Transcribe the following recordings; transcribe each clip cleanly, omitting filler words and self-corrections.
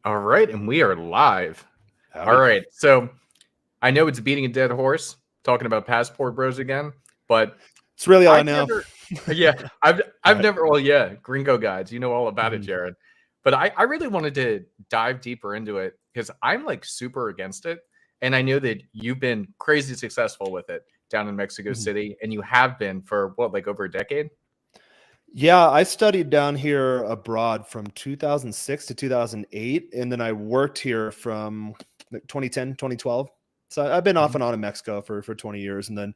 All right, and we are live. All Howdy. right, so I know it's beating a dead horse talking about passport bros again, but It's really all I I've know. never, yeah, I've All I've right. never, well, yeah, Gringo guides, you know all about it, Mhm. Jared. But I really wanted to dive deeper into it because I'm like super against it, and I know that you've been crazy successful with it down in Mexico Mhm. City, and you have been for what, like over a decade. Yeah, I studied down here abroad from 2006 to 2008, and then I worked here from like 2010, 2012. So I've been off Mhm. and on in Mexico for 20 years, and then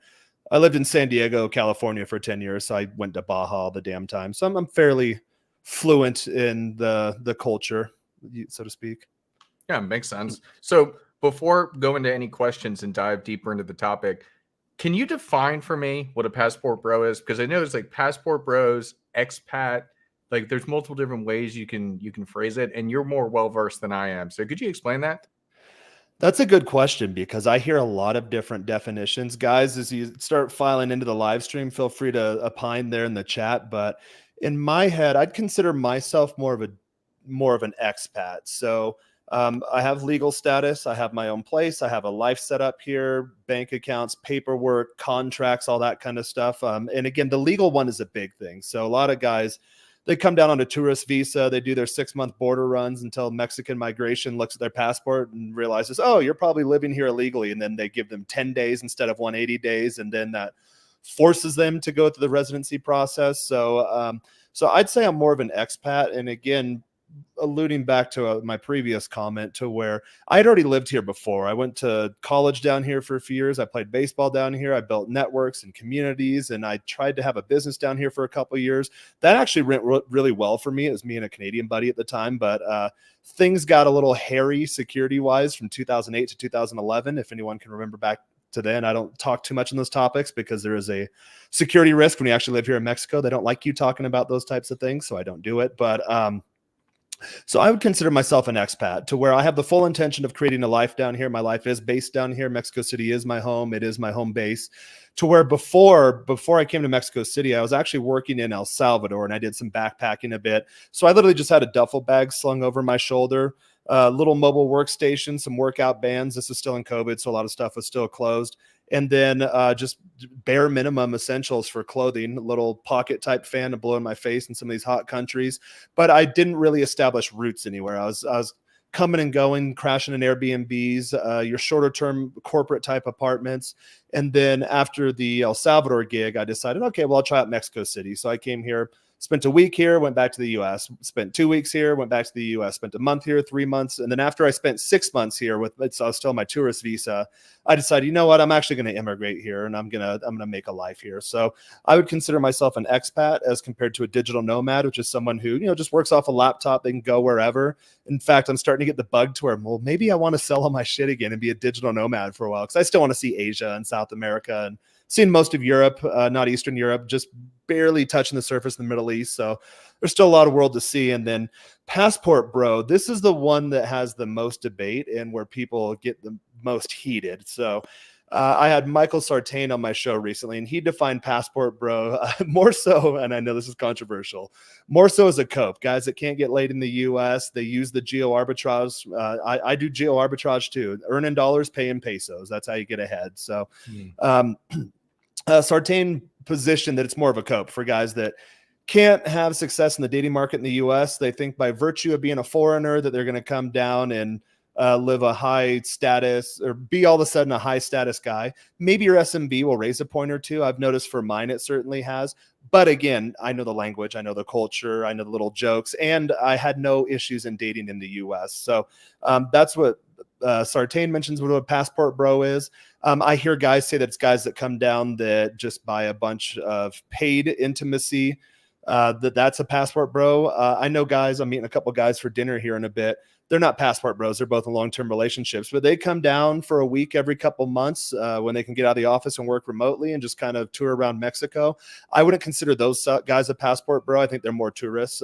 I lived in San Diego, California for 10 years. So I went to Baja all the damn time. So I'm fairly fluent in the culture, so to speak. Yeah, makes sense. So before going to any questions and dive deeper into the topic, can you define for me what a passport bro is? Because I know there's like passport bros, expat, like there's multiple different ways you can phrase it, and you're more well versed than I am. So could you explain that? That's a good question because I hear a lot of different definitions. Guys, as you start filing into the live stream, feel free to opine there in the chat. But in my head, I'd consider myself more of an expat. So I have legal status. I have my own place. I have a life set up here, bank accounts, paperwork, contracts, all that kind of stuff. And again, the legal one is a big thing. So a lot of guys they come down on a tourist visa. They do their 6 month border runs until Mexican migration looks at their passport and realizes, oh, you're probably living here illegally. And then they give them 10 days instead of 180 days. And then that forces them to go through the residency process. So I'd say I'm more of an expat. And again, alluding back to my previous comment to where I had already lived here before. I went to college down here for a few years. I played baseball down here. I built networks and communities, and I tried to have a business down here for a couple of years. That actually went really well for me. It was me and a Canadian buddy at the time, but things got a little hairy security wise from 2008 to 2011. If anyone can remember back to then, I don't talk too much on those topics because there is a security risk when you actually live here in Mexico. They don't like you talking about those types of things, so I don't do it. So I would consider myself an expat to where I have the full intention of creating a life down here. My life is based down here. Mexico City is my home. It is my home base. To where before I came to Mexico City, I was actually working in El Salvador and I did some backpacking a bit. So I literally just had a duffel bag slung over my shoulder, little mobile workstation, some workout bands. This is still in COVID, so a lot of stuff was still closed. And then just bare minimum essentials for clothing, a little pocket type fan to blow in my face in some of these hot countries. But I didn't really establish roots anywhere. I was coming and going, crashing in Airbnbs, your shorter term corporate type apartments. And then after the El Salvador gig, I decided, okay, well, I'll try out Mexico City. So I came here, spent a week here, went back to the US, spent 2 weeks here, went back to the US, spent a month here, 3 months. And then after I spent 6 months here I was still on my tourist visa, I decided, you know what, I'm actually going to immigrate here and I'm gonna make a life here. So I would consider myself an expat as compared to a digital nomad, which is someone who, just works off a laptop. They can go wherever. In fact, I'm starting to get the bug to where, well, maybe I want to sell all my shit again and be a digital nomad for a while because I still want to see Asia and South America and seen most of Europe, not Eastern Europe, just barely touching the surface in the Middle East. So there's still a lot of world to see. And then passport bro, this is the one that has the most debate and where people get the most heated. So I had Michael Sartain on my show recently, and he defined passport bro more so, and I know this is controversial, more so as a cope. Guys that can't get laid in the U.S., they use the geo arbitrage. I do geo arbitrage too. Earn in dollars, pay in pesos. That's how you get ahead. So um, Sartain position that it's more of a cope for guys that can't have success in the dating market in the U.S. They think by virtue of being a foreigner that they're going to come down and live a high status or be all of a sudden a high status guy. Maybe your SMB will raise a point or two. I've noticed for mine, it certainly has. But again, I know the language, I know the culture, I know the little jokes, and I had no issues in dating in the U.S. So that's what Sartain mentions what a passport bro is. I hear guys say that it's guys that come down that just buy a bunch of paid intimacy. That's a passport bro. I know guys, I'm meeting a couple guys for dinner here in a bit. They're not passport bros. They're both in long-term relationships, but they come down for a week every couple months when they can get out of the office and work remotely and just kind of tour around Mexico. I wouldn't consider those guys a passport bro. I think they're more tourists.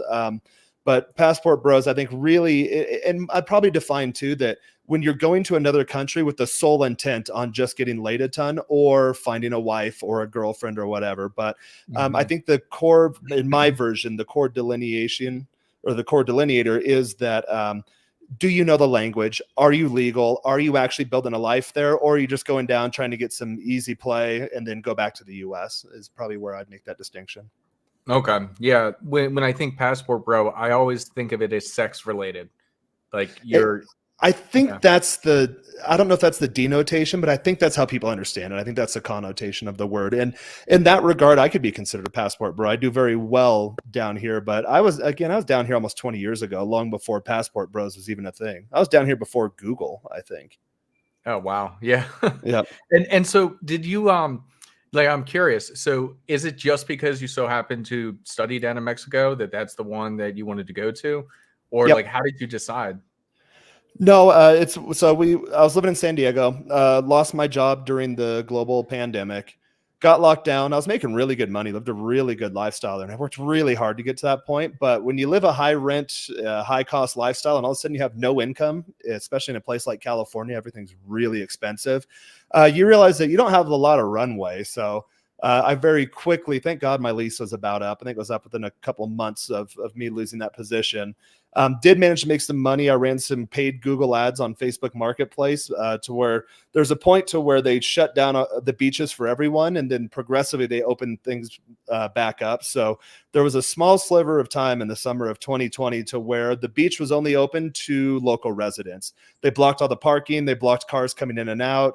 But passport bros, I think really, and I'd probably define too that when you're going to another country with the sole intent on just getting laid a ton or finding a wife or a girlfriend or whatever. But I think the core, in my version, the core delineation or the core delineator is that do you know the language? Are you legal? Are you actually building a life there? Or are you just going down trying to get some easy play and then go back to the US is probably where I'd make that distinction. Okay. Yeah. When I think passport bro, I always think of it as sex related. Like It, you're I think yeah. I don't know if that's the denotation, but I think that's how people understand it. I think that's the connotation of the word. And in that regard, I could be considered a passport bro. I do very well down here, but I was down here almost 20 years ago, long before passport bros was even a thing. I was down here before Google, I think. Oh wow. Yeah. Yeah. And so did you like I'm curious. So is it just because you so happen to study down in Mexico that that's the one that you wanted to go to? Or like Yep. how did you decide? No, it's so I was living in San Diego, lost my job during the global pandemic, got locked down. I was making really good money, lived a really good lifestyle there, and I worked really hard to get to that point. But when you live a high rent, high cost lifestyle, and all of a sudden you have no income, especially in a place like California, everything's really expensive. You realize that you don't have a lot of runway. So I very quickly, thank God, my lease was about up. I think it was up within a couple months of me losing that position. Did manage to make some money. I ran some paid Google ads on Facebook Marketplace to where there's a point to where they shut down the beaches for everyone, and then progressively they opened things back up. So there was a small sliver of time in the summer of 2020 to where the beach was only open to local residents. They blocked all the parking. They blocked cars coming in and out.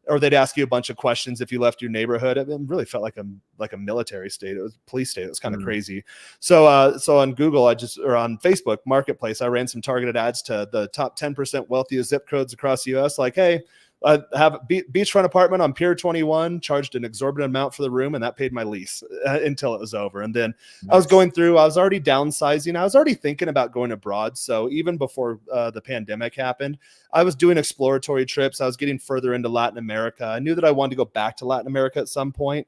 Or they'd ask you a bunch of questions if you left your neighborhood. It really felt like a military state. It was a police state. It was kind of crazy. So on Google, or on Facebook Marketplace, I ran some targeted ads to the top 10% wealthiest zip codes across the U.S. Like, hey, I have a beachfront apartment on Pier 21, charged an exorbitant amount for the room, and that paid my lease until it was over. And then I was going through, I was already downsizing. I was already thinking about going abroad. So even before the pandemic happened, I was doing exploratory trips. I was getting further into Latin America. I knew that I wanted to go back to Latin America at some point.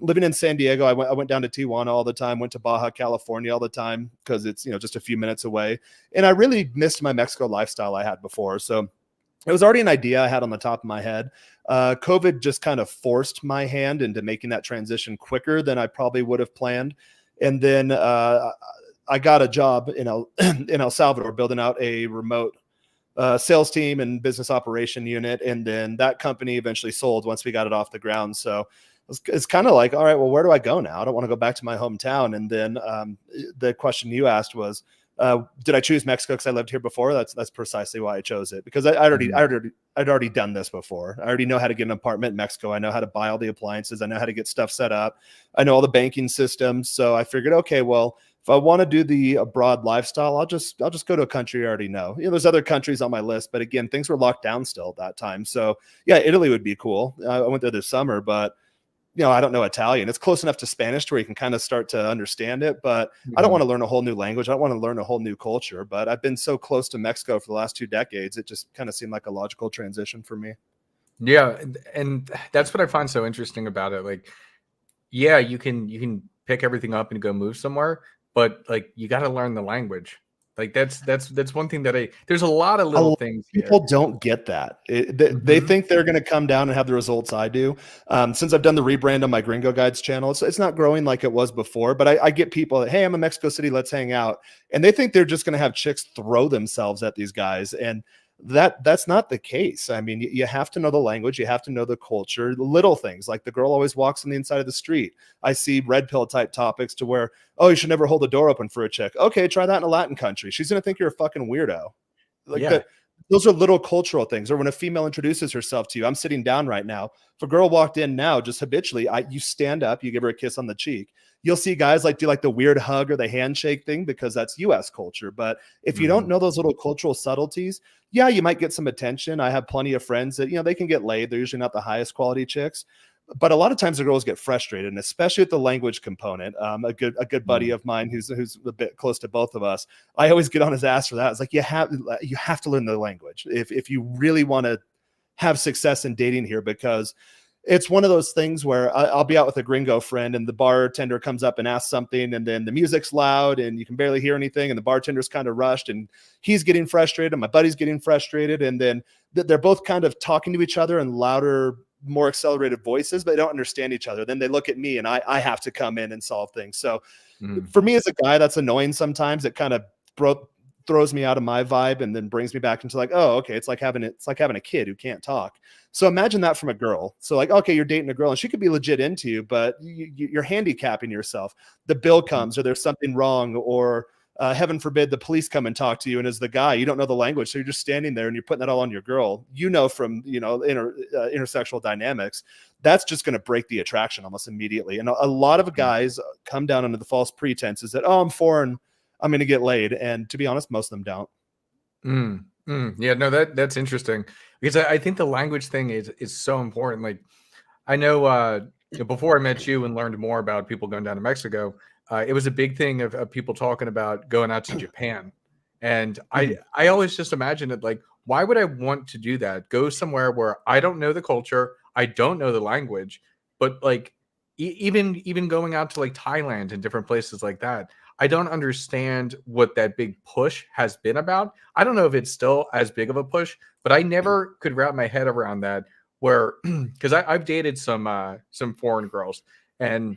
Living in San Diego, I went down to Tijuana all the time, went to Baja California all the time because it's, just a few minutes away. And I really missed my Mexico lifestyle I had before. So it was already an idea I had on the top of my head. COVID just kind of forced my hand into making that transition quicker than I probably would have planned. And then I got a job in El Salvador building out a remote sales team and business operation unit. And then that company eventually sold once we got it off the ground. So it's kind of like, all right, well, where do I go now? I don't want to go back to my hometown. And then the question you asked was, did I choose Mexico because I lived here before? That's precisely why I chose it, because I'd already done this before. I already know how to get an apartment in Mexico. I know how to buy all the appliances. I know how to get stuff set up. I know all the banking systems. So I figured, okay, well, if I want to do the abroad lifestyle, I'll just go to a country I already know. There's other countries on my list, but again, things were locked down still at that time. So yeah, Italy would be cool. I went there this summer, but I don't know Italian. It's close enough to Spanish to where you can kind of start to understand it, but I don't want to learn a whole new language. I don't want to learn a whole new culture, but I've been so close to Mexico for the last 2 decades. It just kind of seemed like a logical transition for me. Yeah, and that's what I find so interesting about it. Like, yeah, you can pick everything up and go move somewhere, but like you got to learn the language. Like that's one thing that there's a lot of little things people here. don't get that. They think they're going to come down and have the results I do. Since I've done the rebrand on my Gringo Guides channel, it's not growing like it was before, but I get people that, hey, I'm in Mexico City, let's hang out. And they think they're just going to have chicks throw themselves at these guys. And that's not the case. I mean, you have to know the language, you have to know the culture, the little things like the girl always walks on the inside of the street. I see red pill type topics to where, oh, you should never hold the door open for a chick. Okay, try that in a Latin country. She's going to think you're a fucking weirdo. Like Yeah. those are little cultural things. Or when a female introduces herself to you, I'm sitting down right now. If a girl walked in now, just habitually, you stand up, you give her a kiss on the cheek. You'll see guys do like the weird hug or the handshake thing because that's US culture. But if you don't know those little cultural subtleties, yeah, you might get some attention. I have plenty of friends that, they can get laid. They're usually not the highest quality chicks. But a lot of times the girls get frustrated, and especially with the language component. A good buddy of mine who's a bit close to both of us, I always get on his ass for that. It's like you have to learn the language if you really want to have success in dating here, because it's one of those things where I'll be out with a gringo friend and the bartender comes up and asks something, and then the music's loud and you can barely hear anything, and the bartender's kind of rushed and he's getting frustrated and my buddy's getting frustrated, and then they're both kind of talking to each other in louder, more accelerated voices, but they don't understand each other. Then they look at me and I have to come in and solve things. So for me as a guy, that's annoying sometimes. It kind of throws me out of my vibe and then brings me back into like, oh, okay, it's like having a kid who can't talk. So imagine that from a girl. So like, okay, you're dating a girl and she could be legit into you, but you're handicapping yourself. The bill comes or there's something wrong, or heaven forbid the police come and talk to you, and as the guy you don't know the language, so you're just standing there and you're putting that all on your girl. From intersexual dynamics, that's just going to break the attraction almost immediately. And a lot of guys come down under the false pretenses that, oh, I'm foreign, I'm going to get laid, and to be honest, most of them don't. Yeah, no, that's interesting, because I think the language thing is so important. Like, I know before I met you and learned more about people going down to Mexico, it was a big thing of people talking about going out to Japan. And I always just imagined it like, why would I want to do that? Go somewhere where I don't know the culture, I don't know the language, but like even going out to like Thailand and different places like that, I don't understand what that big push has been about. I don't know if it's still as big of a push, but I never could wrap my head around that. Where, because I've dated some foreign girls, and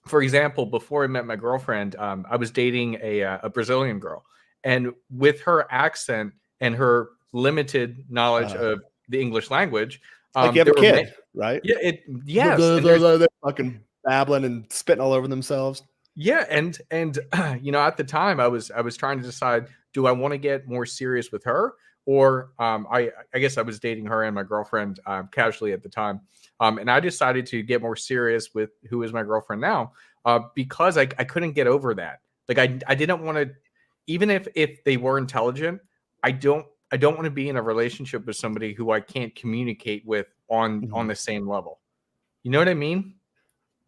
for example, before I met my girlfriend, I was dating a Brazilian girl, and with her accent and her limited knowledge of the English language, like you have a kid, right? Yeah, yes, they're fucking babbling and spitting all over themselves. Yeah, and at the time I was trying to decide, do I want to get more serious with her, or I guess I was dating her and my girlfriend casually at the time, and I decided to get more serious with who is my girlfriend now, because I couldn't get over that. Like I didn't want to, even if they were intelligent, I don't want to be in a relationship with somebody who I can't communicate with on the same level. You know what I mean?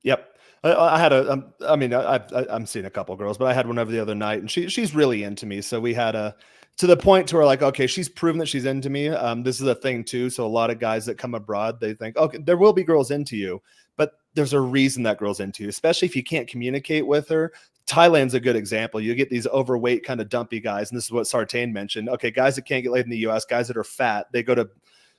Yep. I had I'm seeing a couple girls, but I had one over the other night, and she's really into me. So we had to the point to where like, okay, she's proven that she's into me. This is a thing too. So a lot of guys that come abroad, they think, okay, there will be girls into you, but there's a reason that girl's into you, especially if you can't communicate with her. Thailand's a good example. You get these overweight kind of dumpy guys, and this is what Sartain mentioned. Okay, guys that can't get laid in the US, guys that are fat, they go to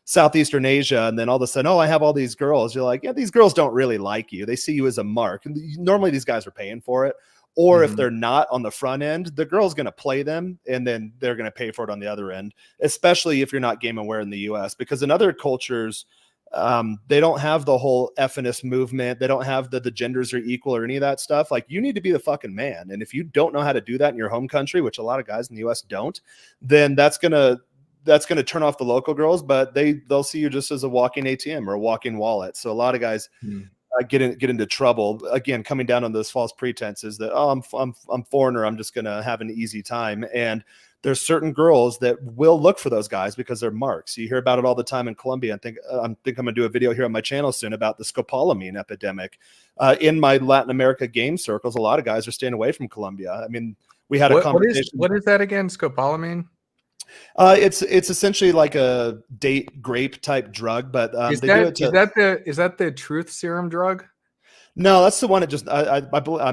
Southeastern Asia, and then all of a sudden, oh, I have all these girls. You're like, yeah, these girls don't really like you. They see you as a mark. And normally these guys are paying for it. Or if they're not on the front end, the girl's going to play them, and then they're going to pay for it on the other end, especially if you're not game aware in the US. Because in other cultures, they don't have the whole FNS movement. They don't have the genders are equal or any of that stuff. Like, you need to be the fucking man. And if you don't know how to do that in your home country, which a lot of guys in the US don't, then that's going to turn off the local girls, but they'll see you just as a walking ATM or a walking wallet. So a lot of guys get into trouble, again, coming down on those false pretenses that, oh, I'm foreigner, I'm just going to have an easy time. And there's certain girls that will look for those guys because they're marks. You hear about it all the time in Colombia. I think I'm going to do a video here on my channel soon about the scopolamine epidemic. In my Latin America game circles, a lot of guys are staying away from Colombia. I mean, we had a conversation. What is that again? Scopolamine? It's essentially like a date grape type drug, but is that the truth serum drug? No, that's the one that just I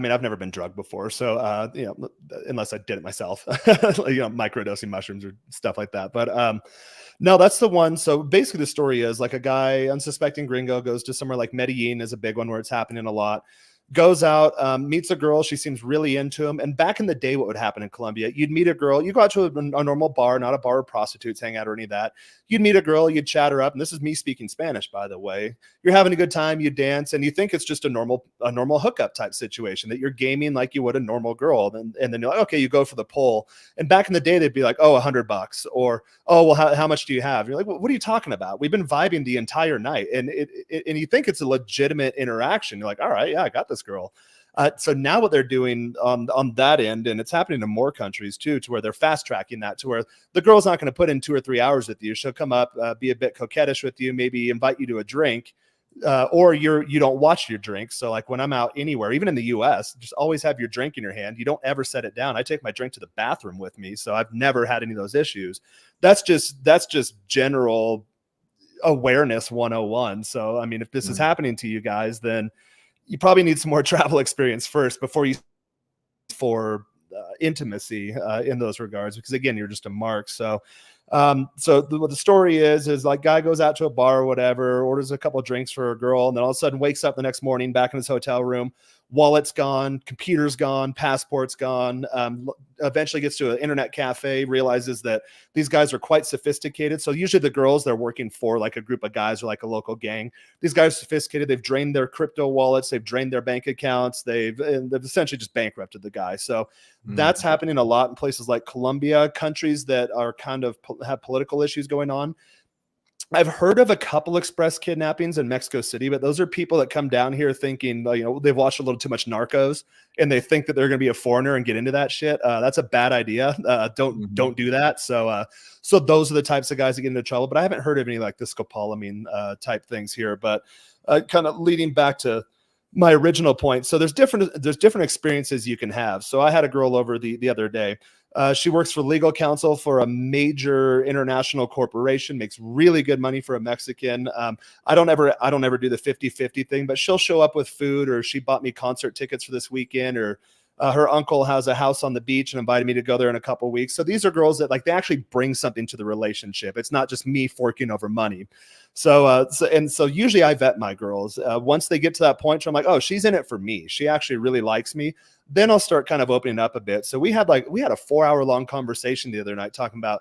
mean, I've never been drugged before, so unless I did it myself, microdosing mushrooms or stuff like that. But no, that's the one. So basically the story is like a guy, unsuspecting gringo, goes to somewhere like Medellin, is a big one where it's happening a lot. Goes out, meets a girl. She seems really into him. And back in the day, what would happen in Colombia? You'd meet a girl. You go out to a normal bar, not a bar where prostitutes hang out or any of that. You'd meet a girl. You'd chat her up. And this is me speaking Spanish, by the way. You're having a good time. You dance, and you think it's just a normal hookup type situation, that you're gaming like you would a normal girl. And then you're like, okay, you go for the pull. And back in the day, they'd be like, oh, $100, or oh, well, how much do you have? You're like, well, what are you talking about? We've been vibing the entire night, and and you think it's a legitimate interaction. You're like, all right, yeah, I got this girl. So now what they're doing on that end, and it's happening in more countries too, to where they're fast tracking that, to where the girl's not going to put in 2 or 3 hours with you. She'll come up, be a bit coquettish with you, maybe invite you to a drink, or you don't watch your drink. So like when I'm out anywhere, even in the US, just always have your drink in your hand. You don't ever set it down. I take my drink to the bathroom with me, so I've never had any of those issues. That's just general awareness 101. So I mean, if this is happening to you guys, then you probably need some more travel experience first before you for intimacy in those regards, because again, you're just a mark. So what the story is like, guy goes out to a bar or whatever, orders a couple of drinks for a girl, and then all of a sudden wakes up the next morning back in his hotel room, wallet's gone, computer's gone, passport's gone. Eventually gets to an internet cafe, realizes that these guys are quite sophisticated. So usually the girls, they're working for like a group of guys or like a local gang. These guys are sophisticated. They've drained their crypto wallets. They've drained their bank accounts. They've essentially just bankrupted the guy. So that's happening a lot in places like Colombia, countries that are kind of have political issues going on. I've heard of a couple express kidnappings in Mexico City, but those are people that come down here thinking, they've watched a little too much Narcos and they think that they're going to be a foreigner and get into that shit. That's a bad idea. Don't do that. So those are the types of guys that get into trouble, but I haven't heard of any like the scopolamine type things here, but kind of leading back to my original point. So there's different experiences you can have. So I had a girl over the other day. She works for legal counsel for a major international corporation, makes really good money for a Mexican. I don't ever do the 50-50 thing, but she'll show up with food, or she bought me concert tickets for this weekend, or her uncle has a house on the beach and invited me to go there in a couple of weeks. So these are girls that like, they actually bring something to the relationship. It's not just me forking over money. So usually I vet my girls. Once they get to that point, I'm like, oh, she's in it for me. She actually really likes me. Then I'll start kind of opening up a bit. So we had a 4-hour long conversation the other night talking about,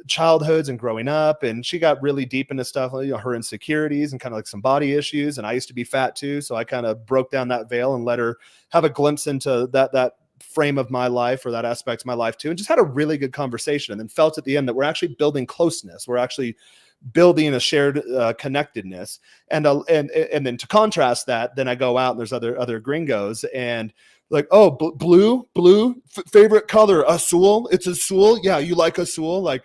childhoods and growing up. And she got really deep into stuff, her insecurities and kind of like some body issues. And I used to be fat too. So I kind of broke down that veil and let her have a glimpse into that frame of my life, or that aspect of my life too. And just had a really good conversation, and then felt at the end that we're actually building closeness. We're actually building a shared connectedness. And then to contrast that, then I go out and there's other gringos and like, oh, blue, favorite color, azul. It's azul. Yeah, you like azul? Like,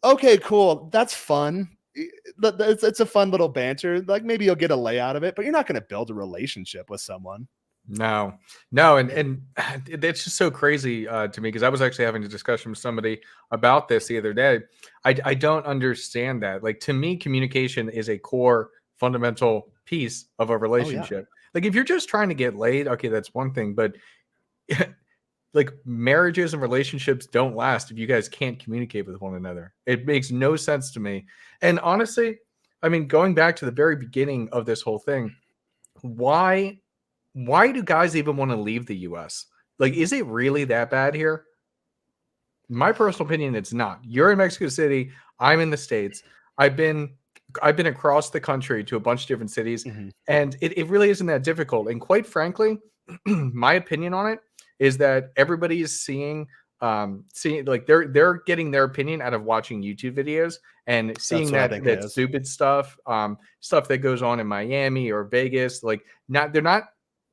okay, cool. That's fun. It's a fun little banter. Like maybe you'll get a lay out of it, but you're not going to build a relationship with someone. No, and it's just so crazy to me, because I was actually having a discussion with somebody about this the other day. I don't understand that. Like, to me, communication is a core fundamental piece of a relationship. Oh, yeah. Like, if you're just trying to get laid, okay, that's one thing, but like, marriages and relationships don't last if you guys can't communicate with one another. It makes no sense to me. And honestly, I mean, going back to the very beginning of this whole thing, why do guys even want to leave the US? Like, is it really that bad here? My personal opinion, it's not. You're in Mexico City. I'm in the States. I've been across the country to a bunch of different cities, and it really isn't that difficult. And quite frankly, my opinion on it is that everybody is seeing like they're getting their opinion out of watching YouTube videos and seeing that stupid stuff that goes on in Miami or Vegas. Like, they're not.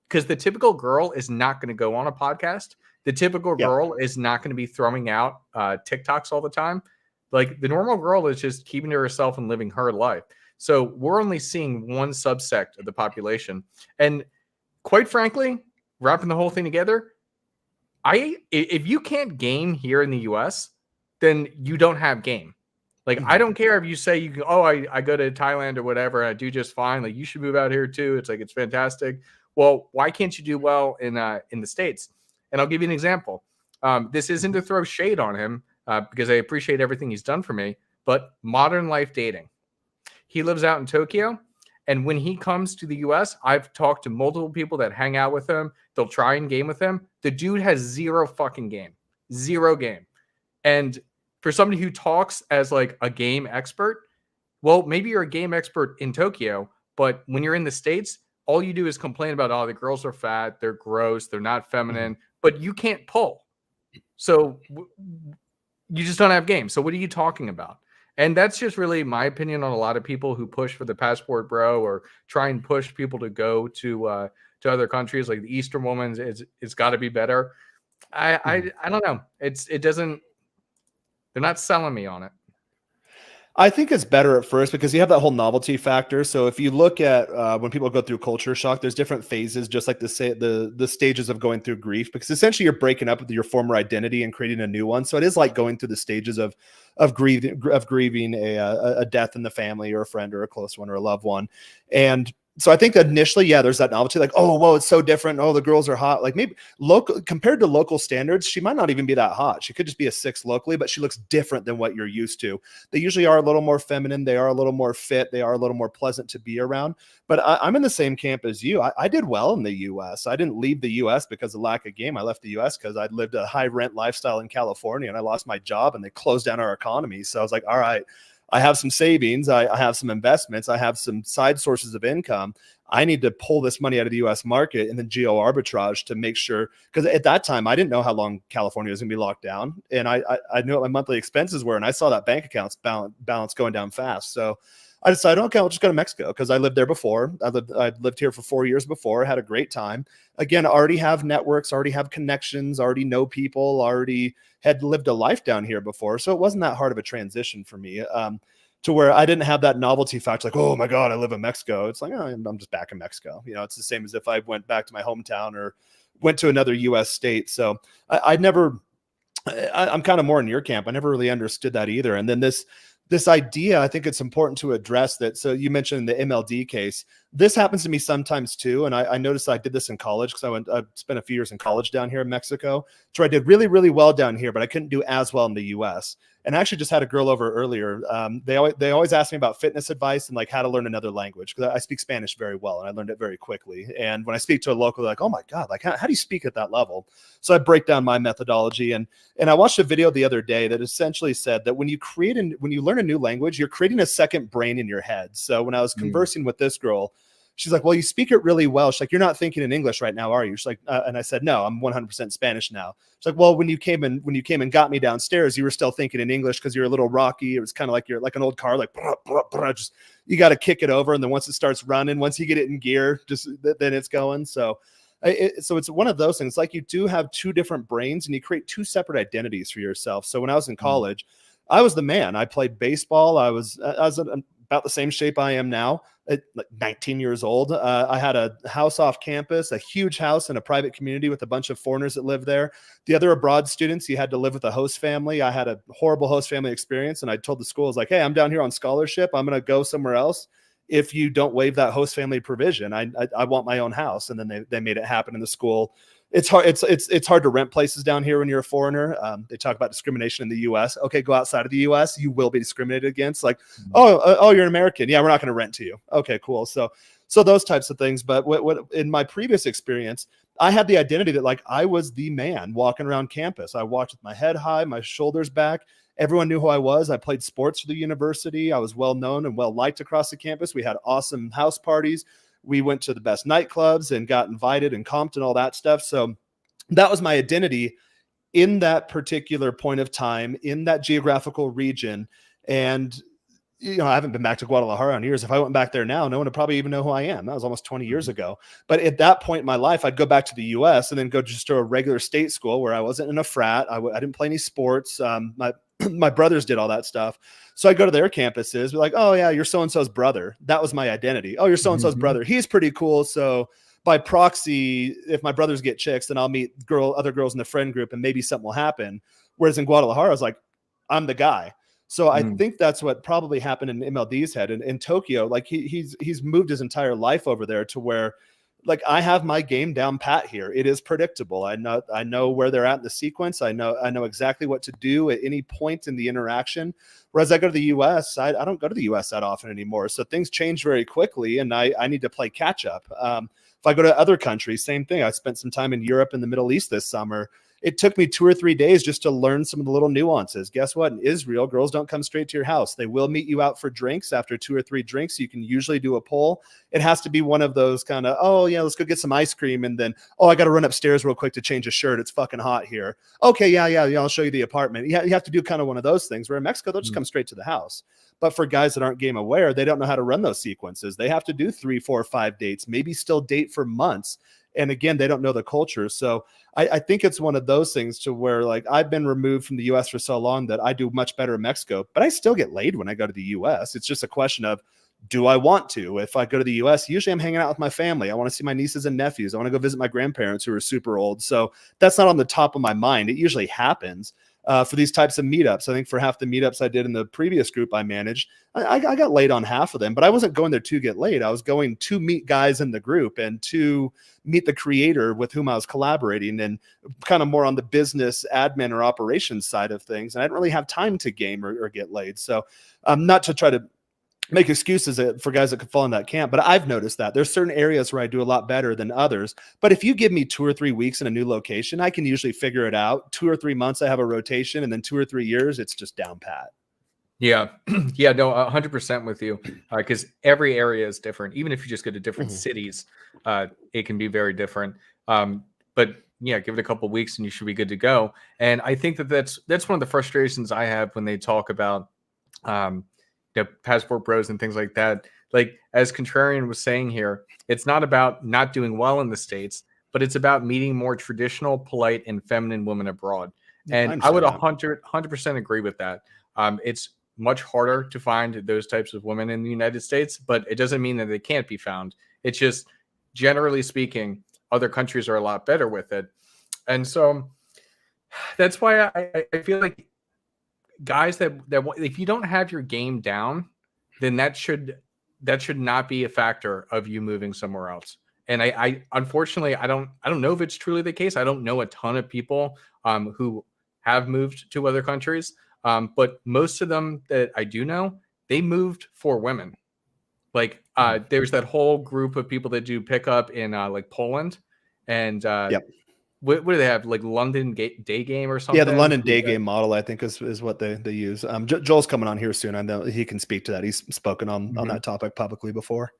Because the typical girl is not going to go on a podcast. The typical girl is not going to be throwing out TikToks all the time. Like, the normal girl is just keeping to herself and living her life. So we're only seeing one subsect of the population. And quite frankly, wrapping the whole thing together, if you can't game here in the US, then you don't have game. Like, I don't care if you say you can, I go to Thailand or whatever, and I do just fine. Like, you should move out here too. It's like, it's fantastic. Well, why can't you do well in the States? And I'll give you an example. This isn't to throw shade on him, because I appreciate everything he's done for me, but modern life dating. He lives out in Tokyo, and when he comes to the US, I've talked to multiple people that hang out with him. They'll try and game with him. The dude has zero fucking game. Zero game. And for somebody who talks as like a game expert, well, maybe you're a game expert in Tokyo, but when you're in the States, all you do is complain about, the girls are fat, they're gross, they're not feminine, but you can't pull. So you just don't have game. So what are you talking about? And that's just really my opinion on a lot of people who push for the passport bro, or try and push people to go to other countries. Like, the Eastern woman, it's got to be better. I don't know. It doesn't. They're not selling me on it. I think it's better at first because you have that whole novelty factor. So if you look at when people go through culture shock, there's different phases, just like the stages of going through grief, because essentially you're breaking up with your former identity and creating a new one. So it is like going through the stages of grieving a death in the family, or a friend, or a close one, or a loved one. And So I think that initially, yeah, there's that novelty, like, oh, whoa, it's so different. Oh, the girls are hot. Like maybe local compared to local standards, she might not even be that hot. She could just be a 6 locally, but she looks different than what you're used to. They usually are a little more feminine. They are a little more fit. They are a little more pleasant to be around. But I'm in the same camp as you. I did well in the US. I didn't leave the US because of lack of game. I left the US because I'd lived a high rent lifestyle in California and I lost my job and they closed down our economy. So I was like, all right, I have some savings, I have some investments, I have some side sources of income. I need to pull this money out of the US market and then geo arbitrage to make sure, because at that time I didn't know how long California was going to be locked down. And I knew what my monthly expenses were. And I saw that bank accounts balance going down fast. So I decided, okay, I'll just go to Mexico because I lived there before. I'd lived here for 4 years before. I had a great time. Again, already have networks, already have connections, already know people, already had lived a life down here before. So it wasn't that hard of a transition for me. To where I didn't have that novelty factor, like, oh my God, I live in Mexico. It's like, oh, I'm just back in Mexico. You know, it's the same as if I went back to my hometown or went to another US state. So I never, I'm kind of more in your camp. I never really understood that either. And then this idea, I think it's important to address that. So you mentioned the MLD case. This happens to me sometimes too. And I noticed I did this in college because I spent a few years in college down here in Mexico. So I did really, really well down here, but I couldn't do as well in the US. And I actually just had a girl over earlier. They always ask me about fitness advice and like how to learn another language because I speak Spanish very well and I learned it very quickly. And when I speak to a local, they're like, oh my God, like how do you speak at that level? So I break down my methodology. And I watched a video the other day that essentially said that when you learn a new language, you're creating a second brain in your head. So when I was conversing with this girl, she's like, well, you speak it really well. She's like, you're not thinking in English right now, are you? She's like, and I said, no, I'm 100% Spanish now. She's like, well, when you came and got me downstairs, you were still thinking in English because you're a little rocky. It was kind of like you're like an old car, like just you got to kick it over, and then once it starts running, once you get it in gear, just then it's going. So it's one of those things. Like you do have two different brains, and you create two separate identities for yourself. So when I was in college, I was the man. I played baseball. I was about the same shape I am now at like 19 years old. I had a house off campus, a huge house in a private community with a bunch of foreigners that lived there. The other abroad students, you had to live with a host family. I had a horrible host family experience. And I told the school, I was like, hey, I'm down here on scholarship. I'm going to go somewhere else if you don't waive that host family provision. I want my own house. And then they made it happen in the school. It's hard. It's hard to rent places down here when you're a foreigner. They talk about discrimination in the U.S. Okay, go outside of the U.S. You will be discriminated against. Like, oh, you're an American. Yeah, we're not going to rent to you. Okay, cool. So those types of things. But what in my previous experience, I had the identity that like I was the man walking around campus. I walked with my head high, my shoulders back. Everyone knew who I was. I played sports for the university. I was well known and well liked across the campus. We had awesome house parties. We went to the best nightclubs and got invited and comped and all that stuff. So that was my identity in that particular point of time, in that geographical region. And, you know, I haven't been back to Guadalajara in years. If I went back there now, no one would probably even know who I am. That was almost 20 years ago. But at that point in my life, I'd go back to the US and then go just to a regular state school where I wasn't in a frat. I didn't play any sports. My brothers did all that stuff. So I go to their campuses, be like, oh yeah, you're so-and-so's brother. That was my identity. Oh, you're so-and-so's brother. He's pretty cool. So by proxy, if my brothers get chicks, then I'll meet other girls in the friend group and maybe something will happen. Whereas in Guadalajara, I was like, I'm the guy. So I think that's what probably happened in MLD's head. In Tokyo, like he's moved his entire life over there to where like I have my game down pat here. It is predictable. I know where they're at in the sequence. I know exactly what to do at any point in the interaction. Whereas I go to the US, I don't go to the US that often anymore. So things change very quickly and I need to play catch up. If I go to other countries, same thing. I spent some time in Europe and the Middle East this summer. It took me 2 or 3 days just to learn some of the little nuances. Guess what? In Israel, girls don't come straight to your house. They will meet you out for drinks after 2 or 3 drinks. You can usually do a poll. It has to be one of those kind of, oh, yeah, let's go get some ice cream. And then, oh, I got to run upstairs real quick to change a shirt. It's fucking hot here. Okay, yeah, I'll show you the apartment. You have to do kind of one of those things where in Mexico, they'll just come straight to the house. But for guys that aren't game aware, they don't know how to run those sequences. They have to do 3, 4, 5 dates, maybe still date for months. And again, they don't know the culture. So I think it's one of those things to where like I've been removed from the US for so long that I do much better in Mexico, but I still get laid when I go to the US. It's just a question of, do I want to? If I go to the US, usually I'm hanging out with my family. I want to see my nieces and nephews. I want to go visit my grandparents who are super old. So that's not on the top of my mind. It usually happens. for these types of meetups. I think for half the meetups I did in the previous group I managed, I got laid on half of them, but I wasn't going there to get laid. I was going to meet guys in the group and to meet the creator with whom I was collaborating, and kind of more on the business admin or operations side of things. And I didn't really have time to game or get laid. So not to try to make excuses for guys that could fall in that camp, but I've noticed that there's certain areas where I do a lot better than others. But if you give me 2 or 3 weeks in a new location, I can usually figure it out. 2 or 3 months, I have a rotation, and then 2 or 3 years, it's just down pat. Yeah. Yeah, no, 100% with you. Because every area is different. Even if you just go to different cities, it can be very different. But yeah, give it a couple of weeks and you should be good to go. And I think that's one of the frustrations I have when they talk about passport bros and things like that. Like, as Contrarian was saying here, it's not about not doing well in the States, but it's about meeting more traditional, polite, and feminine women abroad. And I would 100% agree with that. It's much harder to find those types of women in the United States, but it doesn't mean that they can't be found. It's just, generally speaking, other countries are a lot better with it. And so that's why I feel like guys that if you don't have your game down, then that should not be a factor of you moving somewhere else. And I unfortunately I don't know if it's truly the case. I don't know a ton of people who have moved to other countries, but most of them that I do know, they moved for women. Like there's that whole group of people that do pickup in like Poland, and what do they have, like London day game or something? Yeah, the London day game model, I think, is what they use. Joel's coming on here soon. I know he can speak to that. He's spoken on that topic publicly before.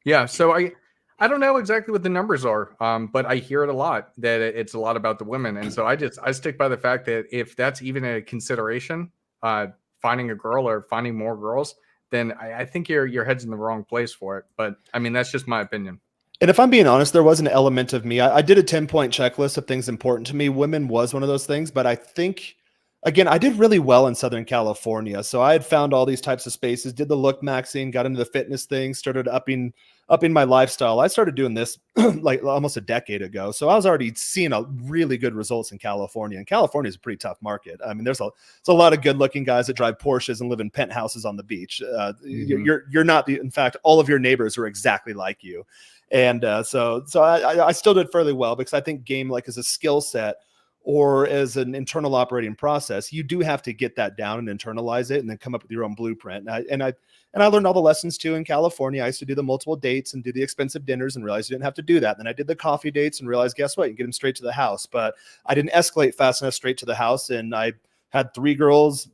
Yeah, so I don't know exactly what the numbers are, but I hear it a lot that it's a lot about the women, and so I stick by the fact that if that's even a consideration, finding a girl or finding more girls, then I think your head's in the wrong place for it. But I mean, that's just my opinion. And if I'm being honest, there was an element of me. I did a 10-point checklist of things important to me. Women was one of those things, but I think, again, I did really well in Southern California. So I had found all these types of spaces, did the look maxing, got into the fitness thing, started upping my lifestyle. I started doing this like almost a decade ago. So I was already seeing a really good results in California. And California is a pretty tough market. I mean, there's a lot of good looking guys that drive Porsches and live in penthouses on the beach. You're not in fact, all of your neighbors are exactly like you. And so I still did fairly well, because I think game, like, as a skill set or as an internal operating process, you do have to get that down and internalize it and then come up with your own blueprint. And I learned all the lessons too in California. I used to do the multiple dates and do the expensive dinners and realized you didn't have to do that. Then I did the coffee dates and realized, guess what? You get them straight to the house. But I didn't escalate fast enough straight to the house. And I had 3 girls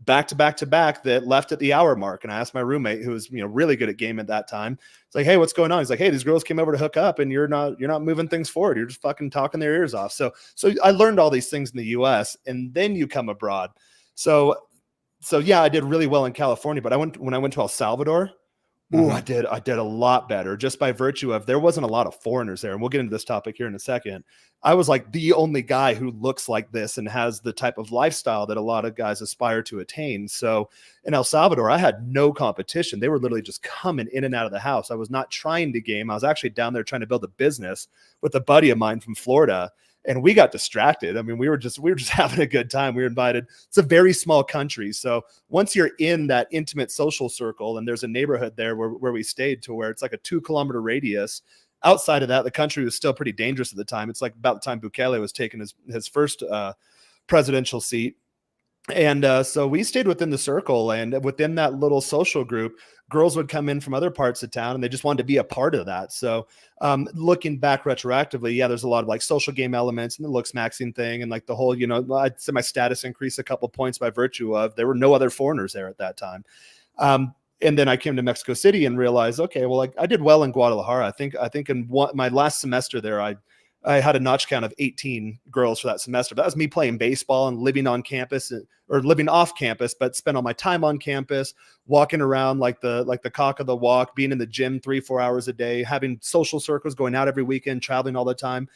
back to back that left at the hour mark. And I asked my roommate, who was, really good at game at that time. It's like, hey, what's going on? He's like, hey, these girls came over to hook up and you're not moving things forward. You're just fucking talking their ears off. So I learned all these things in the US, and then you come abroad. So yeah, I did really well in California, but when I went to El Salvador, I did a lot better, just by virtue of there wasn't a lot of foreigners there. And we'll get into this topic here in a second. I was like the only guy who looks like this and has the type of lifestyle that a lot of guys aspire to attain. So in El Salvador, I had no competition. They were literally just coming in and out of the house. I was not trying to game. I was actually down there trying to build a business with a buddy of mine from Florida. And we got distracted. I mean, we were just having a good time. We were invited. It's a very small country. So once you're in that intimate social circle, and there's a neighborhood there where we stayed, to where it's like a 2-kilometer radius. Outside of that, the country was still pretty dangerous at the time. It's like about the time Bukele was taking his first presidential seat. And so we stayed within the circle, and within that little social group, girls would come in from other parts of town and they just wanted to be a part of that. So looking back retroactively, yeah, there's a lot of like social game elements and the looks maxing thing. And like the whole, I'd say my status increased a couple points by virtue of there were no other foreigners there at that time. And then I came to Mexico City and realized, okay, well, I did well in Guadalajara. I think in my last semester there, I had a notch count of 18 girls for that semester. That was me playing baseball and living on campus, or living off campus, but spent all my time on campus, walking around like the cock of the walk, being in the gym 3-4 hours a day, having social circles, going out every weekend, traveling all the time,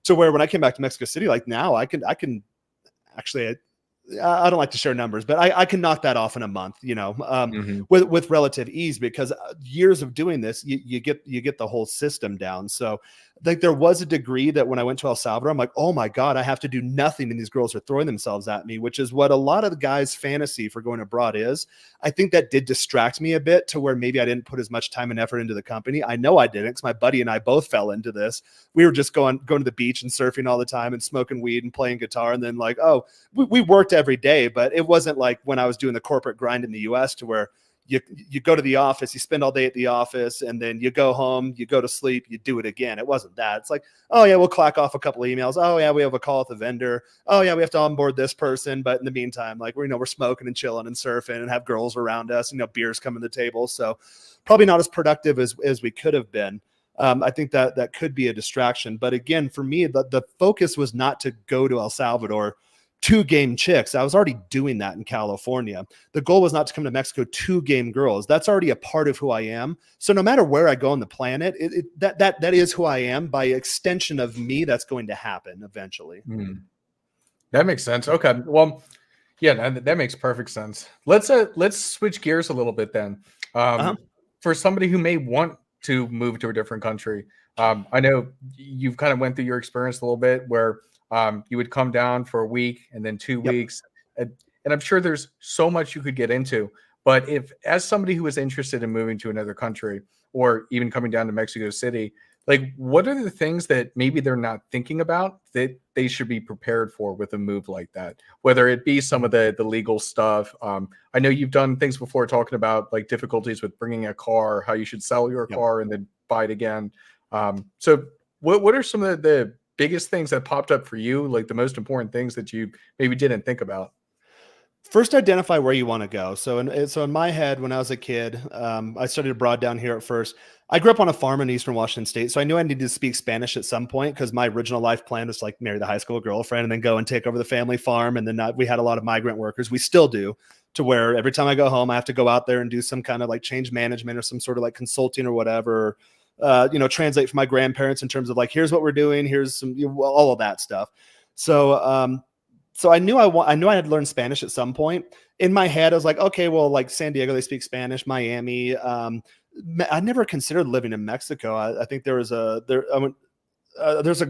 to where when I came back to Mexico City, like now I can actually, I don't like to share numbers, but I can knock that off in a month, with relative ease, because years of doing this, you get the whole system down. So like there was a degree that when I went to El Salvador, I'm like, oh my God, I have to do nothing. And these girls are throwing themselves at me, which is what a lot of the guys' fantasy for going abroad is. I think that did distract me a bit to where maybe I didn't put as much time and effort into the company. I know I didn't, because my buddy and I both fell into this. We were just going to the beach and surfing all the time and smoking weed and playing guitar. And then like, oh, we worked every day, but it wasn't like when I was doing the corporate grind in the US to where you go to the office, you spend all day at the office, and then you go home, you go to sleep, you do it again. It wasn't that. It's like, oh yeah, we'll clack off a couple of emails. Oh yeah, we have a call with the vendor. Oh yeah, we have to onboard this person. But in the meantime, like we're smoking and chilling and surfing and have girls around us, beers coming to the table. So probably not as productive as we could have been. I think that could be a distraction. But again, for me, the focus was not to go to El Salvador to game chicks. I was already doing that in California. The goal was not to come to Mexico to game girls. That's already a part of who I am. So no matter where I go on the planet, that is who I am. By extension of me, that's going to happen eventually. That makes sense. Okay. Well, yeah, that makes perfect sense. Let's switch gears a little bit then. For somebody who may want to move to a different country, I know you've kind of went through your experience a little bit where you would come down for a week and then 2 weeks. And I'm sure there's so much you could get into. But if, as somebody who is interested in moving to another country or even coming down to Mexico City, like what are the things that maybe they're not thinking about that they should be prepared for with a move like that? Whether it be some of the legal stuff. I know you've done things before talking about like difficulties with bringing a car, how you should sell your car and then buy it again. So what are some of the biggest things that popped up for you, like the most important things that you maybe didn't think about? First, identify where you want to go. So in my head, when I was a kid, I studied abroad down here at first. I grew up on a farm in Eastern Washington State, so I knew I needed to speak Spanish at some point because my original life plan was like marry the high school girlfriend and then go and take over the family farm. And then we had a lot of migrant workers. We still do, to where every time I go home, I have to go out there and do some kind of like change management or some sort of like consulting or whatever. Translate for my grandparents in terms of like, here's what we're doing, here's some, all of that stuff. So I knew I had learned Spanish at some point. In my head, I was like, okay, well, like San Diego, they speak Spanish. Miami. I never considered living in Mexico. I think there's a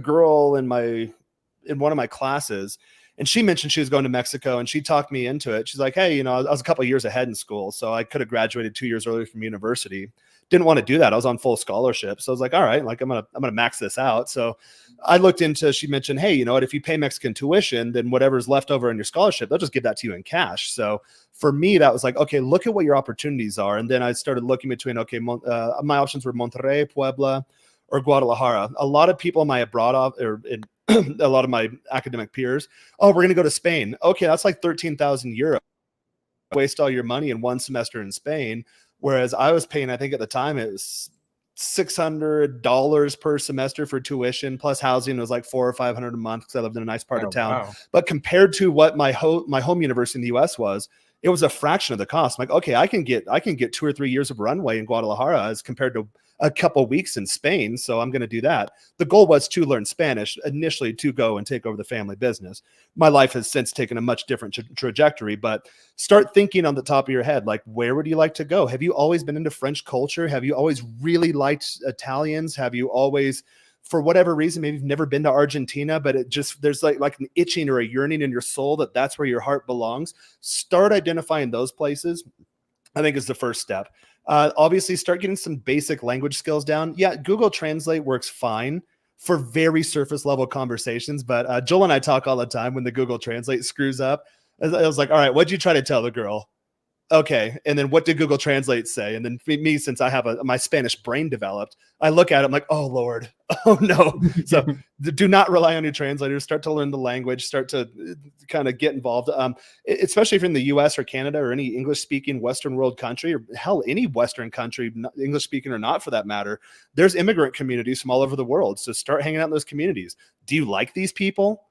girl in one of my classes, and she mentioned she was going to Mexico, and she talked me into it. She's like, hey, I was a couple of years ahead in school, so I could have graduated 2 years earlier from university. Didn't want to do that. I was on full scholarship. So I was like, all right, like I'm gonna max this out. So I looked into, she mentioned, hey, you know what, if you pay Mexican tuition, then whatever's left over in your scholarship, they'll just give that to you in cash. So for me, that was like, okay, look at what your opportunities are. And then I started looking between, okay, my options were Monterrey, Puebla, or Guadalajara. A lot of people in my a lot of my academic peers, oh, we're gonna go to Spain. Okay, that's like 13,000 euros. Waste all your money in one semester in Spain. Whereas I was paying, I think at the time it was $600 per semester for tuition plus housing. It was like $400 or $500 a month because I lived in a nice part of town. Wow. But compared to what my home university in the US was, it was a fraction of the cost. I'm like, okay, I can get 2 or 3 years of runway in Guadalajara as compared to a couple weeks in Spain. So I'm going to do that. The goal was to learn Spanish initially to go and take over the family business. My life has since taken a much different trajectory, but start thinking on the top of your head, like, where would you like to go? Have you always been into French culture? Have you always really liked Italians? Have you always, for whatever reason, maybe you've never been to Argentina, but it just, there's like an itching or a yearning in your soul that's where your heart belongs. Start identifying those places, I think, is the first step. Obviously, start getting some basic language skills down. Yeah, Google Translate works fine for very surface level conversations, but Joel and I talk all the time when the Google Translate screws up. I was like, all right, what'd you try to tell the girl? Okay. And then what did Google Translate say? And then me, since I have my Spanish brain developed, I look at it, I'm like, oh Lord, oh no. So do not rely on your translators. Start to learn the language, start to kind of get involved. Especially if you're in the US or Canada or any English speaking Western world country, or hell, any Western country, English speaking or not for that matter, there's immigrant communities from all over the world. So start hanging out in those communities. Do you like these people?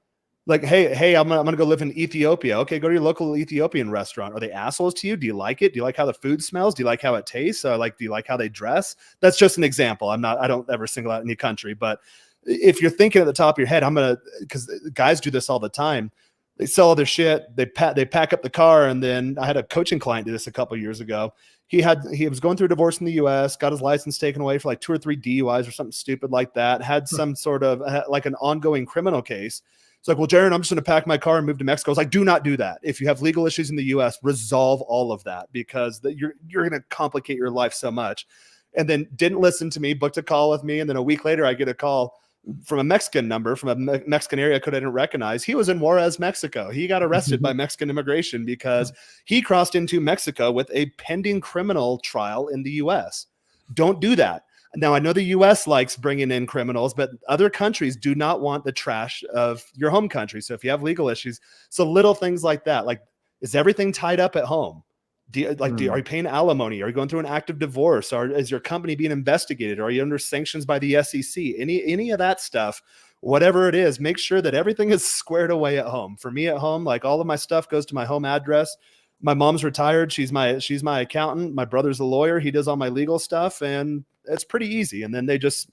Like, hey, I'm gonna go live in Ethiopia. Okay, go to your local Ethiopian restaurant. Are they assholes to you? Do you like it? Do you like how the food smells? Do you like how it tastes? Do you like how they dress? That's just an example. I don't ever single out any country, but if you're thinking at the top of your head, because guys do this all the time. They sell all their shit. They pack up the car. And then I had a coaching client do this a couple of years ago. He was going through a divorce in the US, got his license taken away for like 2 or 3 DUIs or something stupid like that, had some sort of like an ongoing criminal case. It's like, well, Jaren, I'm just going to pack my car and move to Mexico. I was like, do not do that. If you have legal issues in the US, resolve all of that, because you're going to complicate your life so much. And then didn't listen to me, booked a call with me. And then a week later, I get a call from a Mexican number, from a Mexican area code I didn't recognize. He was in Juarez, Mexico. He got arrested by Mexican immigration because he crossed into Mexico with a pending criminal trial in the US. Don't do that. Now, I know the US likes bringing in criminals, but other countries do not want the trash of your home country. So if you have legal issues, so little things like that, like, is everything tied up at home? Are you paying alimony? Are you going through an active divorce? Or is your company being investigated? Are you under sanctions by the SEC? Any of that stuff, whatever it is, make sure that everything is squared away at home. For me at home, like, all of my stuff goes to my home address. My mom's retired. She's my accountant. My brother's a lawyer. He does all my legal stuff, and it's pretty easy. And then they just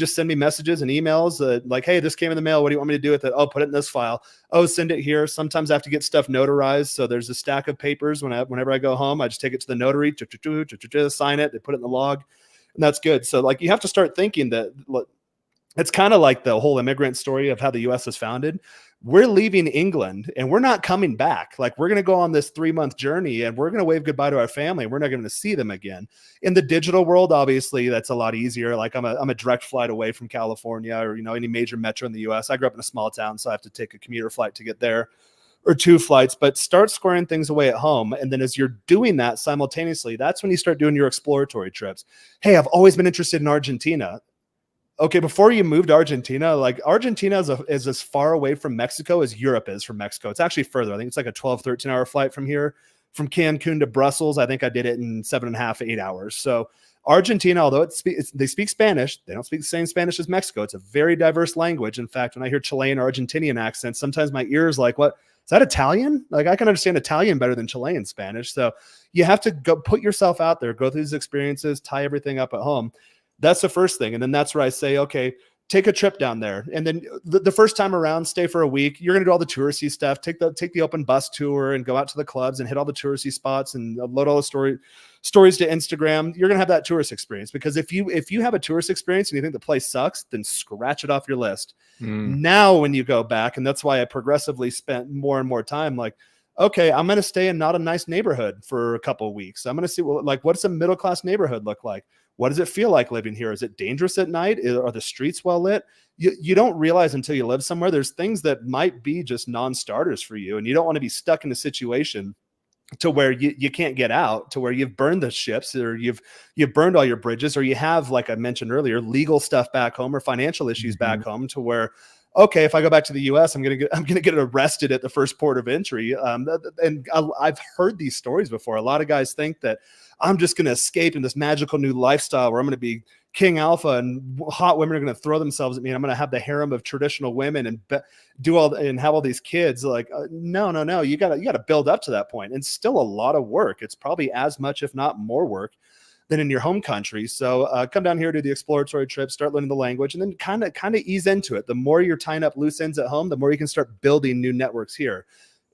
send me messages and emails like, hey, this came in the mail. What do you want me to do with it? Oh, put it in this file. Oh, send it here. Sometimes I have to get stuff notarized. So there's a stack of papers. Whenever I go home, I just take it to the notary, sign it, they put it in the log, and that's good. So like, you have to start thinking that it's kind of like the whole immigrant story of how the US was founded. We're leaving England and we're not coming back. Like, we're going to go on this 3-month journey and we're going to wave goodbye to our family. And we're not going to see them again. In the digital world, obviously that's a lot easier. Like, I'm a direct flight away from California or, any major metro in the US. I grew up in a small town, so I have to take a commuter flight to get there, or 2 flights, but start squaring things away at home. And then as you're doing that simultaneously, that's when you start doing your exploratory trips. Hey, I've always been interested in Argentina. Okay, before you move to Argentina, like, Argentina is as far away from Mexico as Europe is from Mexico. It's actually further. I think it's like a 12, 13-hour flight from here, from Cancun to Brussels. I think I did it in 7.5, 8 hours. So Argentina, although they speak Spanish, they don't speak the same Spanish as Mexico. It's a very diverse language. In fact, when I hear Chilean or Argentinian accents, sometimes my ears like, what? Is that Italian? Like, I can understand Italian better than Chilean Spanish. So you have to go put yourself out there, go through these experiences, tie everything up at home. That's the first thing. And then that's where I say, okay, take a trip down there. And then the first time around, stay for a week. You're going to do all the touristy stuff, take the open bus tour and go out to the clubs and hit all the touristy spots and upload all the stories to Instagram. You're going to have that tourist experience, because if you have a tourist experience and you think the place sucks, then scratch it off your list. Now, when you go back, and that's why I progressively spent more and more time, like, okay, I'm going to stay in not a nice neighborhood for a couple of weeks. I'm going to see, what's a middle-class neighborhood look like? What does it feel like living here? Is it dangerous at night? Are the streets well lit? You don't realize until you live somewhere, there's things that might be just non-starters for you. And you don't want to be stuck in a situation to where you can't get out, to where you've burned the ships, or you've burned all your bridges, or you have, like I mentioned earlier, legal stuff back home or financial issues back home, to where, okay, if I go back to the US, I'm gonna get arrested at the first port of entry. And I've heard these stories before. A lot of guys think that I'm just gonna escape in this magical new lifestyle where I'm gonna be king alpha and hot women are gonna throw themselves at me, and I'm gonna have the harem of traditional women and have all these kids. Like, no, you gotta build up to that point. And still a lot of work. It's probably as much, if not more work, than in your home country. So come down here, do the exploratory trip, start learning the language, and then kind of ease into it. The more you're tying up loose ends at home, the more you can start building new networks here.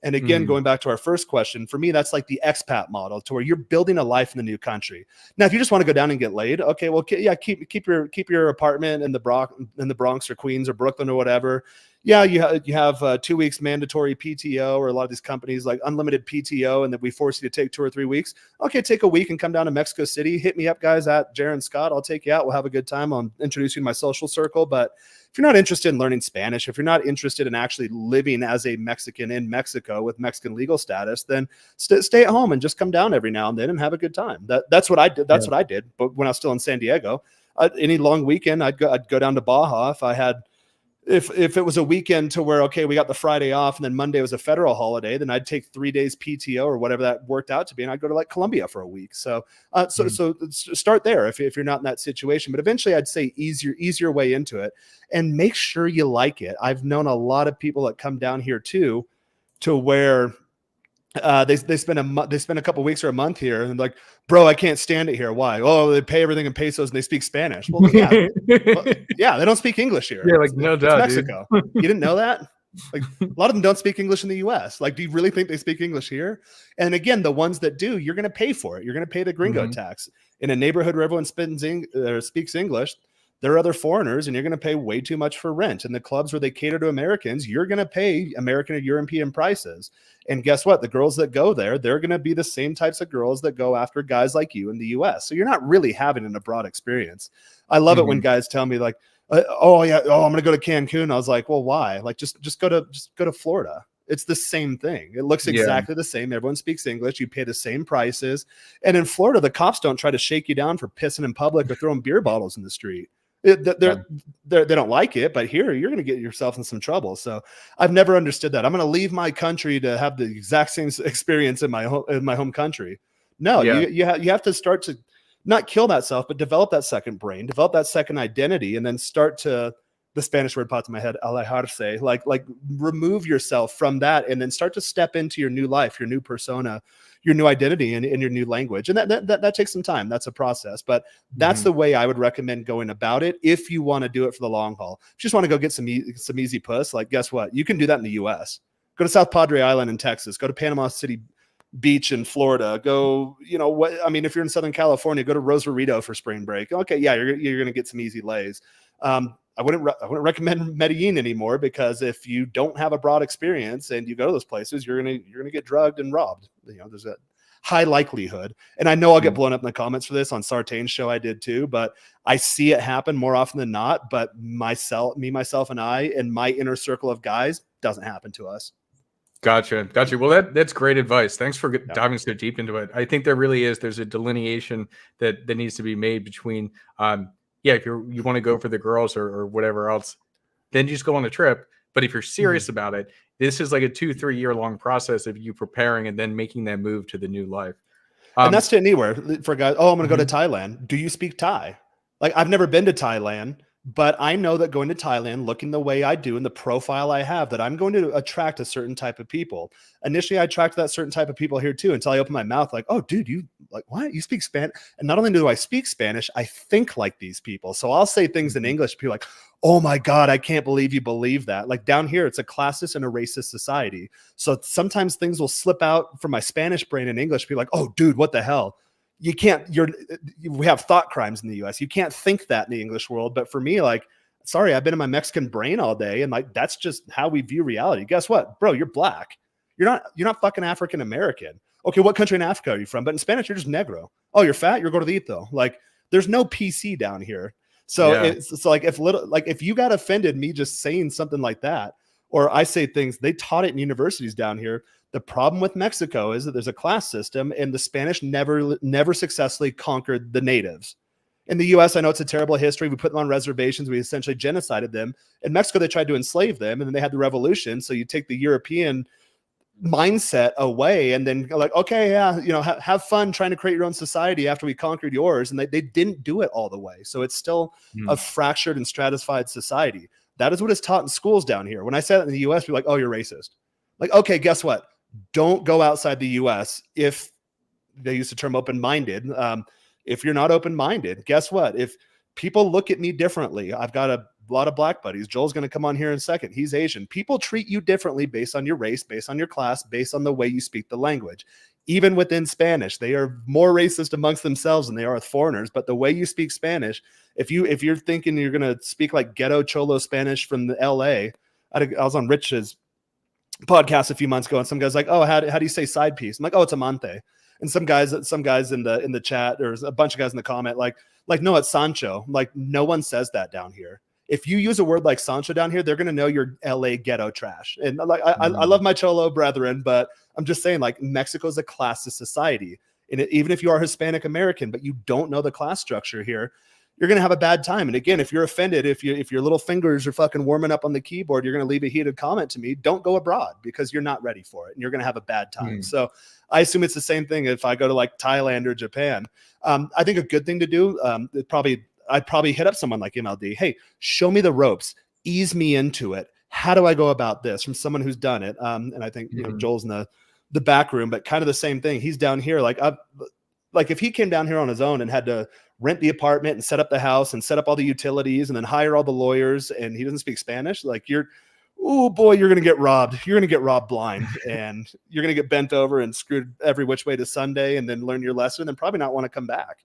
And again, going back to our first question, for me, that's like the expat model, to where you're building a life in the new country. Now, if you just want to go down and get laid, okay, well, yeah, keep your apartment in the Bronx or Queens or Brooklyn or whatever. Yeah, you have 2 weeks mandatory PTO, or a lot of these companies like unlimited PTO, and then we force you to take 2 or 3 weeks. Okay, take a week and come down to Mexico City. Hit me up, guys, at Jaren Scott. I'll take you out. We'll have a good time. I'll introduce you to my social circle. But if you're not interested in learning Spanish, if you're not interested in actually living as a Mexican in Mexico with Mexican legal status, then stay at home and just come down every now and then and have a good time. That's what I did. That's what I did. But when I was still in San Diego, any long weekend, I'd go down to Baja if I had. If it was a weekend to where, okay, we got the Friday off and then Monday was a federal holiday, then I'd take 3 days PTO or whatever that worked out to be, and I'd go to like Colombia for a week. So so start there if you're not in that situation. But eventually, I'd say easier way into it, and make sure you like it. I've known a lot of people that come down here too, to where they spend a couple weeks or a month here, and like, bro, I can't stand it here. Why? Oh, they pay everything in pesos and they speak Spanish. Well, yeah, they don't speak English here. Yeah, like, no doubt, Mexico. You didn't know that? Like a lot of them don't speak English in the US. Like, do you really think they speak English here? And again, the ones that do, you're going to pay for it. You're going to pay the gringo Mhm. tax. In a neighborhood where everyone speaks English, there are other foreigners, and you're going to pay way too much for rent. In the clubs where they cater to Americans, you're going to pay American or European prices. And guess what? The girls that go there, they're going to be the same types of girls that go after guys like you in the US. So you're not really having an abroad experience. I love it when Mhm. guys tell me like, oh yeah, oh I'm gonna go to Cancun. I was like, well, why? Like just go to Florida. It's the same thing. It looks Yeah. exactly the same. Everyone speaks English. You pay the same prices. And in Florida, the cops don't try to shake you down for pissing in public or throwing beer bottles in the street. Yeah. They don't like it, but here you're going to get yourself in some trouble. So I've never understood that. I'm going to leave my country to have the exact same experience in my home country. No, Yeah. you have to start to not kill that self, but develop that second brain, develop that second identity, and then start to, the Spanish word popped in my head, alejarse, like remove yourself from that and then start to step into your new life, your new persona, your new identity and your new language. And that takes some time. That's a process, but that's Mhm. the way I would recommend going about it. If you want to do it for the long haul, if you just want to go get some easy puss, like guess what? You can do that in the US. Go to South Padre Island in Texas, go to Panama City Beach in Florida, go, if you're in Southern California, go to Rosarito for spring break. Okay. Yeah. You're going to get some easy lays. I wouldn't recommend Medellin anymore, because if you don't have a broad experience and you go to those places, you're going to get drugged and robbed. There's a high likelihood. And I know I'll get Mhm. blown up in the comments for this. On Sartain's show I did too, but I see it happen more often than not. But myself and I, and my inner circle of guys, doesn't happen to us. Gotcha. Gotcha. Well, that's great advice. Thanks for Yeah. diving so deep into it. I think there really is. There's a delineation that needs to be made between, yeah, if you want to go for the girls or whatever else, then you just go on a trip. But if you're Mhm. serious about it, this is like a 2-3 year long process of you preparing and then making that move to the new life. And Um, that's to anywhere for guys. Oh, I'm going to go to mhm. Thailand. Do you speak Thai? Like, I've never been to Thailand, but I know that going to Thailand, looking the way I do and the profile I have, that I'm going to attract a certain type of people. Initially, I attract that certain type of people here too, until I open my mouth like, oh, dude, you like what? You speak Spanish? And not only do I speak Spanish, I think like these people. So I'll say things in Mhm. English. People are like, oh my God, I can't believe you believe that. Like down here, it's a classist and a racist society. So sometimes things will slip out from my Spanish brain in English. Be like, oh, dude, what the hell? You can't, we have thought crimes in the US. You can't think that in the English world. But for me, like, sorry, I've been in my Mexican brain all day. And like, that's just how we view reality. Guess what, bro? You're black. You're not fucking African American. Okay. What country in Africa are you from? But in Spanish, you're just negro. Oh, you're fat. You're gordito. Like, there's no PC down here. So Yeah. it's like, if you got offended me just saying something like that, or I say things, they taught it in universities down here. The problem with Mexico is that there's a class system, and the Spanish never successfully conquered the natives. In the US, I know it's a terrible history. We put them on reservations. We essentially genocided them. In Mexico, they tried to enslave them, and then they had the revolution. So you take the European mindset away, and then like, okay, yeah, have fun trying to create your own society after we conquered yours. And they didn't do it all the way. So it's still a Mm. fractured and stratified society. That is what is taught in schools down here. When I said it in the US, people are like, oh, you're racist. Like, okay, guess what? Don't go outside the US if they use the term open-minded. If you're not open-minded, guess what? If people look at me differently, I've got a lot of black buddies. Joel's going to come on here in a second. He's Asian. People treat you differently based on your race, based on your class, based on the way you speak the language. Even within Spanish, they are more racist amongst themselves than they are with foreigners. But the way you speak Spanish, if you're thinking you're going to speak like ghetto cholo Spanish from the LA, I was on Rich's podcast a few months ago, and some guys like, oh, how do you say side piece? I'm like, oh, it's amante. And some guys in the chat, there's a bunch of guys in the comment like no, it's Sancho. Like, no one says that down here. If you use a word like Sancho down here, they're gonna know you're LA ghetto trash. And like, I love Mm. my cholo brethren, but I'm just saying, like, Mexico's a classist society. And even if you are Hispanic American, but you don't know the class structure here, you're going to have a bad time. And again, if you're offended, if your little fingers are fucking warming up on the keyboard, you're going to leave a heated comment to me. Don't go abroad, because you're not ready for it, and you're going to have a bad time. Mm. So I assume it's the same thing if I go to like Thailand or Japan. I think a good thing to do, I'd probably hit up someone like MLD. Hey, show me the ropes, ease me into it. How do I go about this, from someone who's done it? And I think, Mhm. Joel's in the back room, but kind of the same thing. He's down here. Like if he came down here on his own and had to rent the apartment and set up the house and set up all the utilities and then hire all the lawyers, and he doesn't speak Spanish, like oh boy, you're going to get robbed. You're going to get robbed blind, and you're going to get bent over and screwed every which way to Sunday, and then learn your lesson and probably not want to come back.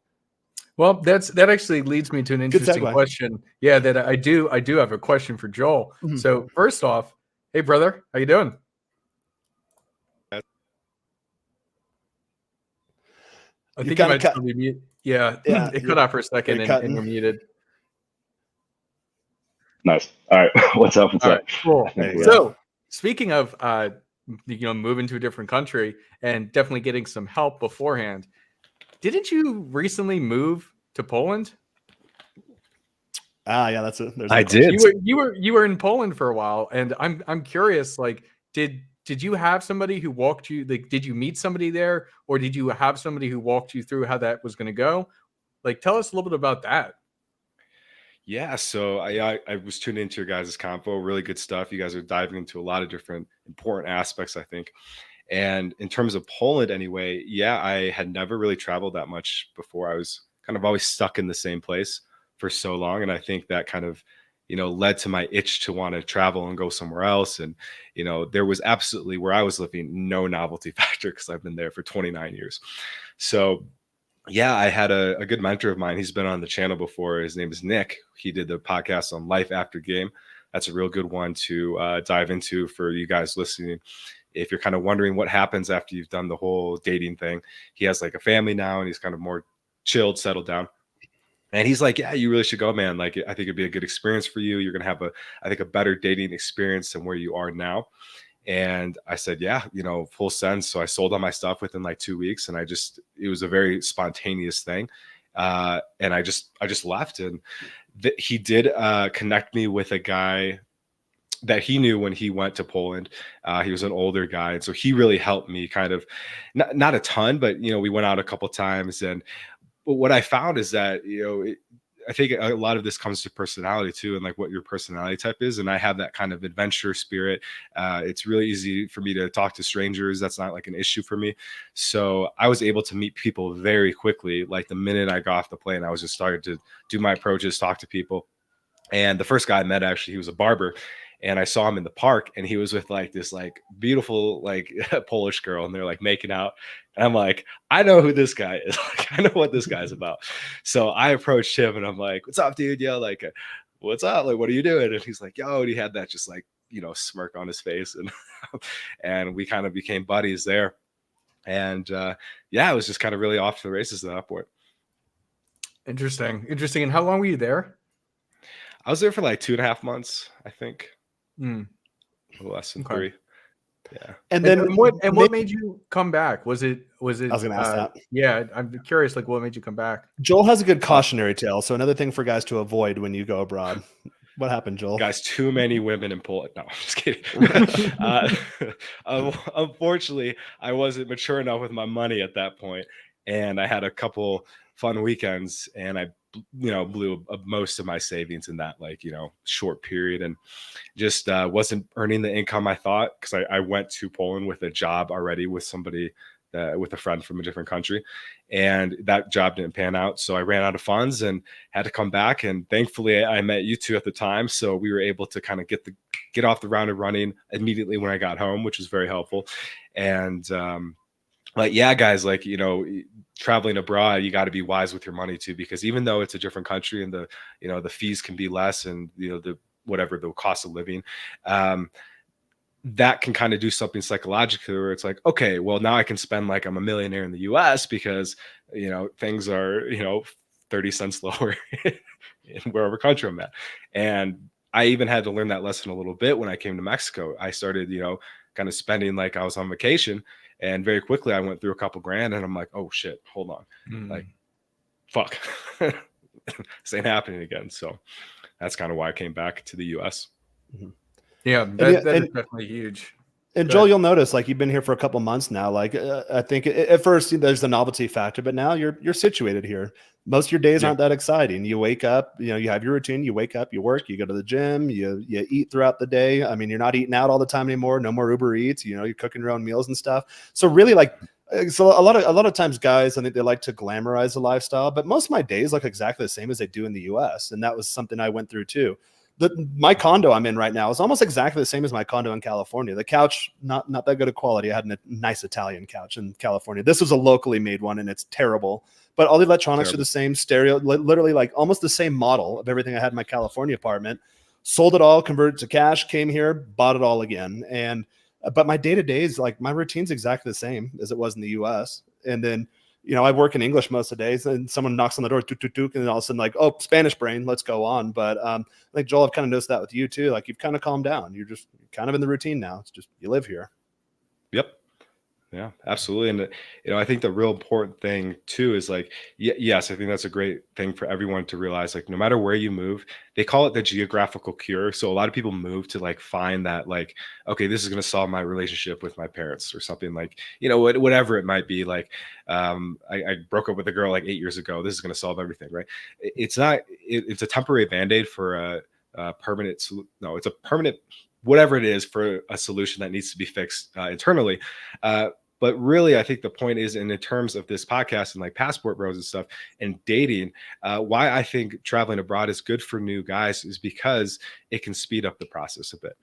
Well, that actually leads me to an Good interesting segue. question. Yeah, that I do have a question for Joel. Mhm. So first off, hey brother, how you doing? I You think you kinda might cut- still be mute. Yeah, Yeah, it cut out for a second you're and cutting. you're muted. Nice. All right. What's up? What's All up? right, cool. There you go. So speaking of moving to a different country and definitely getting some help beforehand, didn't you recently move to Poland? Yeah, that's it. I did. You were in Poland for a while, and I'm curious. Like, did you have somebody who walked you? Like, did you meet somebody there, or did you have somebody who walked you through how that was going to go? Like, tell us a little bit about that. Yeah, so I was tuning into your guys' convo. Really good stuff. You guys are diving into a lot of different important aspects, I think. And in terms of Poland, anyway, yeah, I had never really traveled that much before. I was kind of always stuck in the same place for so long, and I think that kind of led to my itch to want to travel and go somewhere else. And there was absolutely, where I was living, no novelty factor because I've been there for 29 years. So yeah, I had a good mentor of mine. He's been on the channel before. His name is Nick. He did the podcast on life after game. That's a real good one to dive into for you guys listening. If you're kind of wondering what happens after you've done the whole dating thing, he has like a family now and he's kind of more chilled, settled down. And he's like, yeah, you really should go, man. Like, I think it'd be a good experience for you. You're going to have I think a better dating experience than where you are now. And I said, yeah, full sense. So I sold all my stuff within like 2 weeks, and it was a very spontaneous thing. And I just left, and he did connect me with a guy that he knew when he went to Poland. He was an older guy, and so he really helped me kind of, not a ton, but we went out a couple times. And what I found is that I think a lot of this comes to personality too, and like what your personality type is. And I have that kind of adventure spirit. It's really easy for me to talk to strangers. That's not like an issue for me. So I was able to meet people very quickly. Like the minute I got off the plane, I was just starting to do my approaches, talk to people. And the first guy I met, actually, he was a barber. And I saw him in the park, and he was with like this like beautiful like Polish girl, and they're like making out. And I'm like, I know who this guy is. Like, I know what this guy's about. So I approached him, and I'm like, "What's up, dude? Yo, like, what's up? Like, what are you doing?" And he's like, "Yo," and he had that just like smirk on his face, and and we kind of became buddies there. And yeah, it was just kind of really off to the races at that point. Interesting. And how long were you there? I was there for like 2.5 months, I think. Mm. A little less than 3. Yeah. And then what made you come back? Was it I was going to ask that. Yeah, I'm curious, like what made you come back? Joel has a good cautionary tale. So another thing for guys to avoid when you go abroad. What happened, Joel? Guys, too many women in Poland. No, I'm just kidding. Unfortunately, I wasn't mature enough with my money at that point, and I had a couple fun weekends, and I blew most of my savings in that short period, and just wasn't earning the income I thought, because I went to Poland with a job already with somebody with a friend from a different country, and that job didn't pan out. So I ran out of funds and had to come back. And thankfully I met you two at the time. So we were able to kind of get off the ground and running immediately when I got home, which was very helpful. And like, yeah, guys, like, traveling abroad, you got to be wise with your money too, because even though it's a different country and the fees can be less, and the cost of living, that can kind of do something psychologically where it's like, okay, well, now I can spend like I'm a millionaire in the US because, things are, 30 cents lower in wherever country I'm at. And I even had to learn that lesson a little bit when I came to Mexico. I started, kind of spending like I was on vacation, and very quickly I went through a couple grand, and I'm like, oh shit, hold on. Like, fuck, this ain't happening again. So that's kind of why I came back to the US. Mm-hmm. Yeah, that is definitely huge. And Joel, you'll notice, like, you've been here for a couple months now. Like, I think at first there's the novelty factor, but now you're situated here. Most of your days aren't that exciting. You wake up, you have your routine. You wake up, you work, you go to the gym, you eat throughout the day. I mean, you're not eating out all the time anymore. No more Uber Eats. You're cooking your own meals and stuff. So really, like, so a lot of times, guys, I think they like to glamorize the lifestyle, but most of my days look exactly the same as they do in the US, and that was something I went through too. My condo I'm in right now is almost exactly the same as my condo in California. The couch, not that good of quality. I had a nice Italian couch in California. This was a locally made one, and it's terrible. But all the electronics are the same, stereo, literally like almost the same model of everything I had in my California apartment. Sold it all, converted to cash, came here, bought it all again. And but my day-to-day is like my routine's exactly the same as it was in the US. And then I work in English most of the days, and someone knocks on the door, tuk, tuk, tuk, and then all of a sudden, like, oh, Spanish brain, let's go on. But like Joel, I've kind of noticed that with you too. Like you've kind of calmed down. You're just kind of in the routine now. It's just you live here. Yep. Yeah, absolutely. And I think the real important thing too is like, yes, I think that's a great thing for everyone to realize, like, no matter where you move, they call it the geographical cure. So a lot of people move to like find that, like, okay, this is going to solve my relationship with my parents or something, like, whatever it might be. Like, I broke up with a girl like 8 years ago. This is going to solve everything, right? It's not, it's a temporary Band-Aid for a permanent, no, it's a permanent, whatever it is, for a solution that needs to be fixed internally. But really, I think the point is, in terms of this podcast and like Passport Bros and stuff and dating, why I think traveling abroad is good for new guys is because it can speed up the process a bit.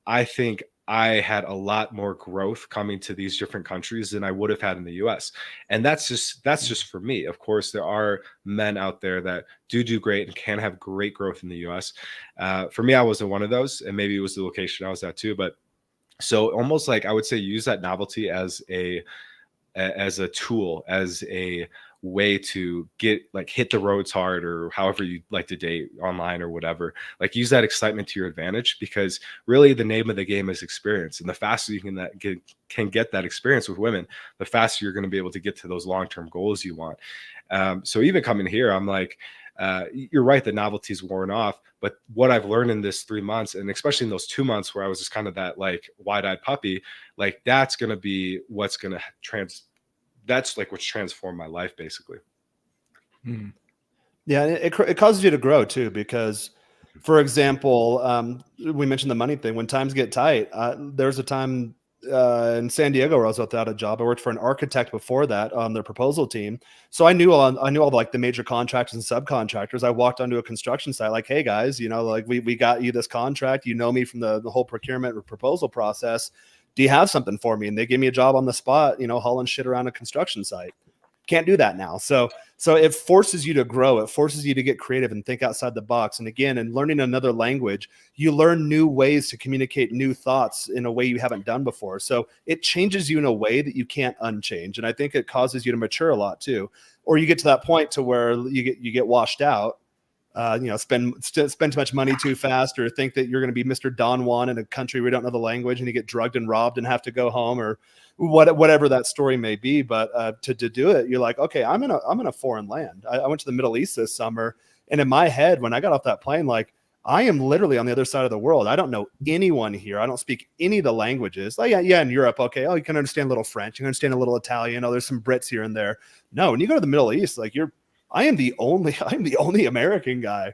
I think I had a lot more growth coming to these different countries than I would have had in the US. And that's just for me. Of course, there are men out there that do great and can have great growth in the US. For me, I wasn't one of those, and maybe it was the location I was at too, but so almost like I would say use that novelty as a tool, as a way to hit the roads hard, or however you like to date online or whatever. Like use that excitement to your advantage, because really the name of the game is experience. And the faster you can get that experience with women, the faster you're going to be able to get to those long-term goals you want. So even coming here, I'm like, you're right, the novelty's worn off, but what I've learned in this 3 months, and especially in those 2 months where I was just kind of that like wide-eyed puppy, like that's going to be what's going to that's like what's transformed my life basically. Yeah, it causes you to grow too, because for example, we mentioned the money thing. When times get tight, there's a time in San Diego where I was without a job. I worked for an architect before that on their proposal team. So I knew all like the major contractors and subcontractors. I walked onto a construction site like, hey guys, like we got you this contract. You know me from the whole procurement or proposal process. Do you have something for me? And they give me a job on the spot, hauling shit around a construction site. Can't do that now. So it forces you to grow. It forces you to get creative and think outside the box. And again, in learning another language, you learn new ways to communicate new thoughts in a way you haven't done before. So it changes you in a way that you can't unchange. And I think it causes you to mature a lot too. Or you get to that point to where you get washed out, spend too much money too fast, or think that you're going to be Mr. Don Juan in a country where you don't know the language, and you get drugged and robbed and have to go home, or whatever that story may be. But to do it, you're like, okay, I'm in a foreign land. I went to the Middle East this summer, and in my head, when I got off that plane, like I am literally on the other side of the world. I don't know anyone here. I don't speak any of the languages. Like, yeah, in Europe, okay. Oh, you can understand a little French. You can understand a little Italian. Oh, there's some Brits here and there. No, when you go to the Middle East, like I'm the only American guy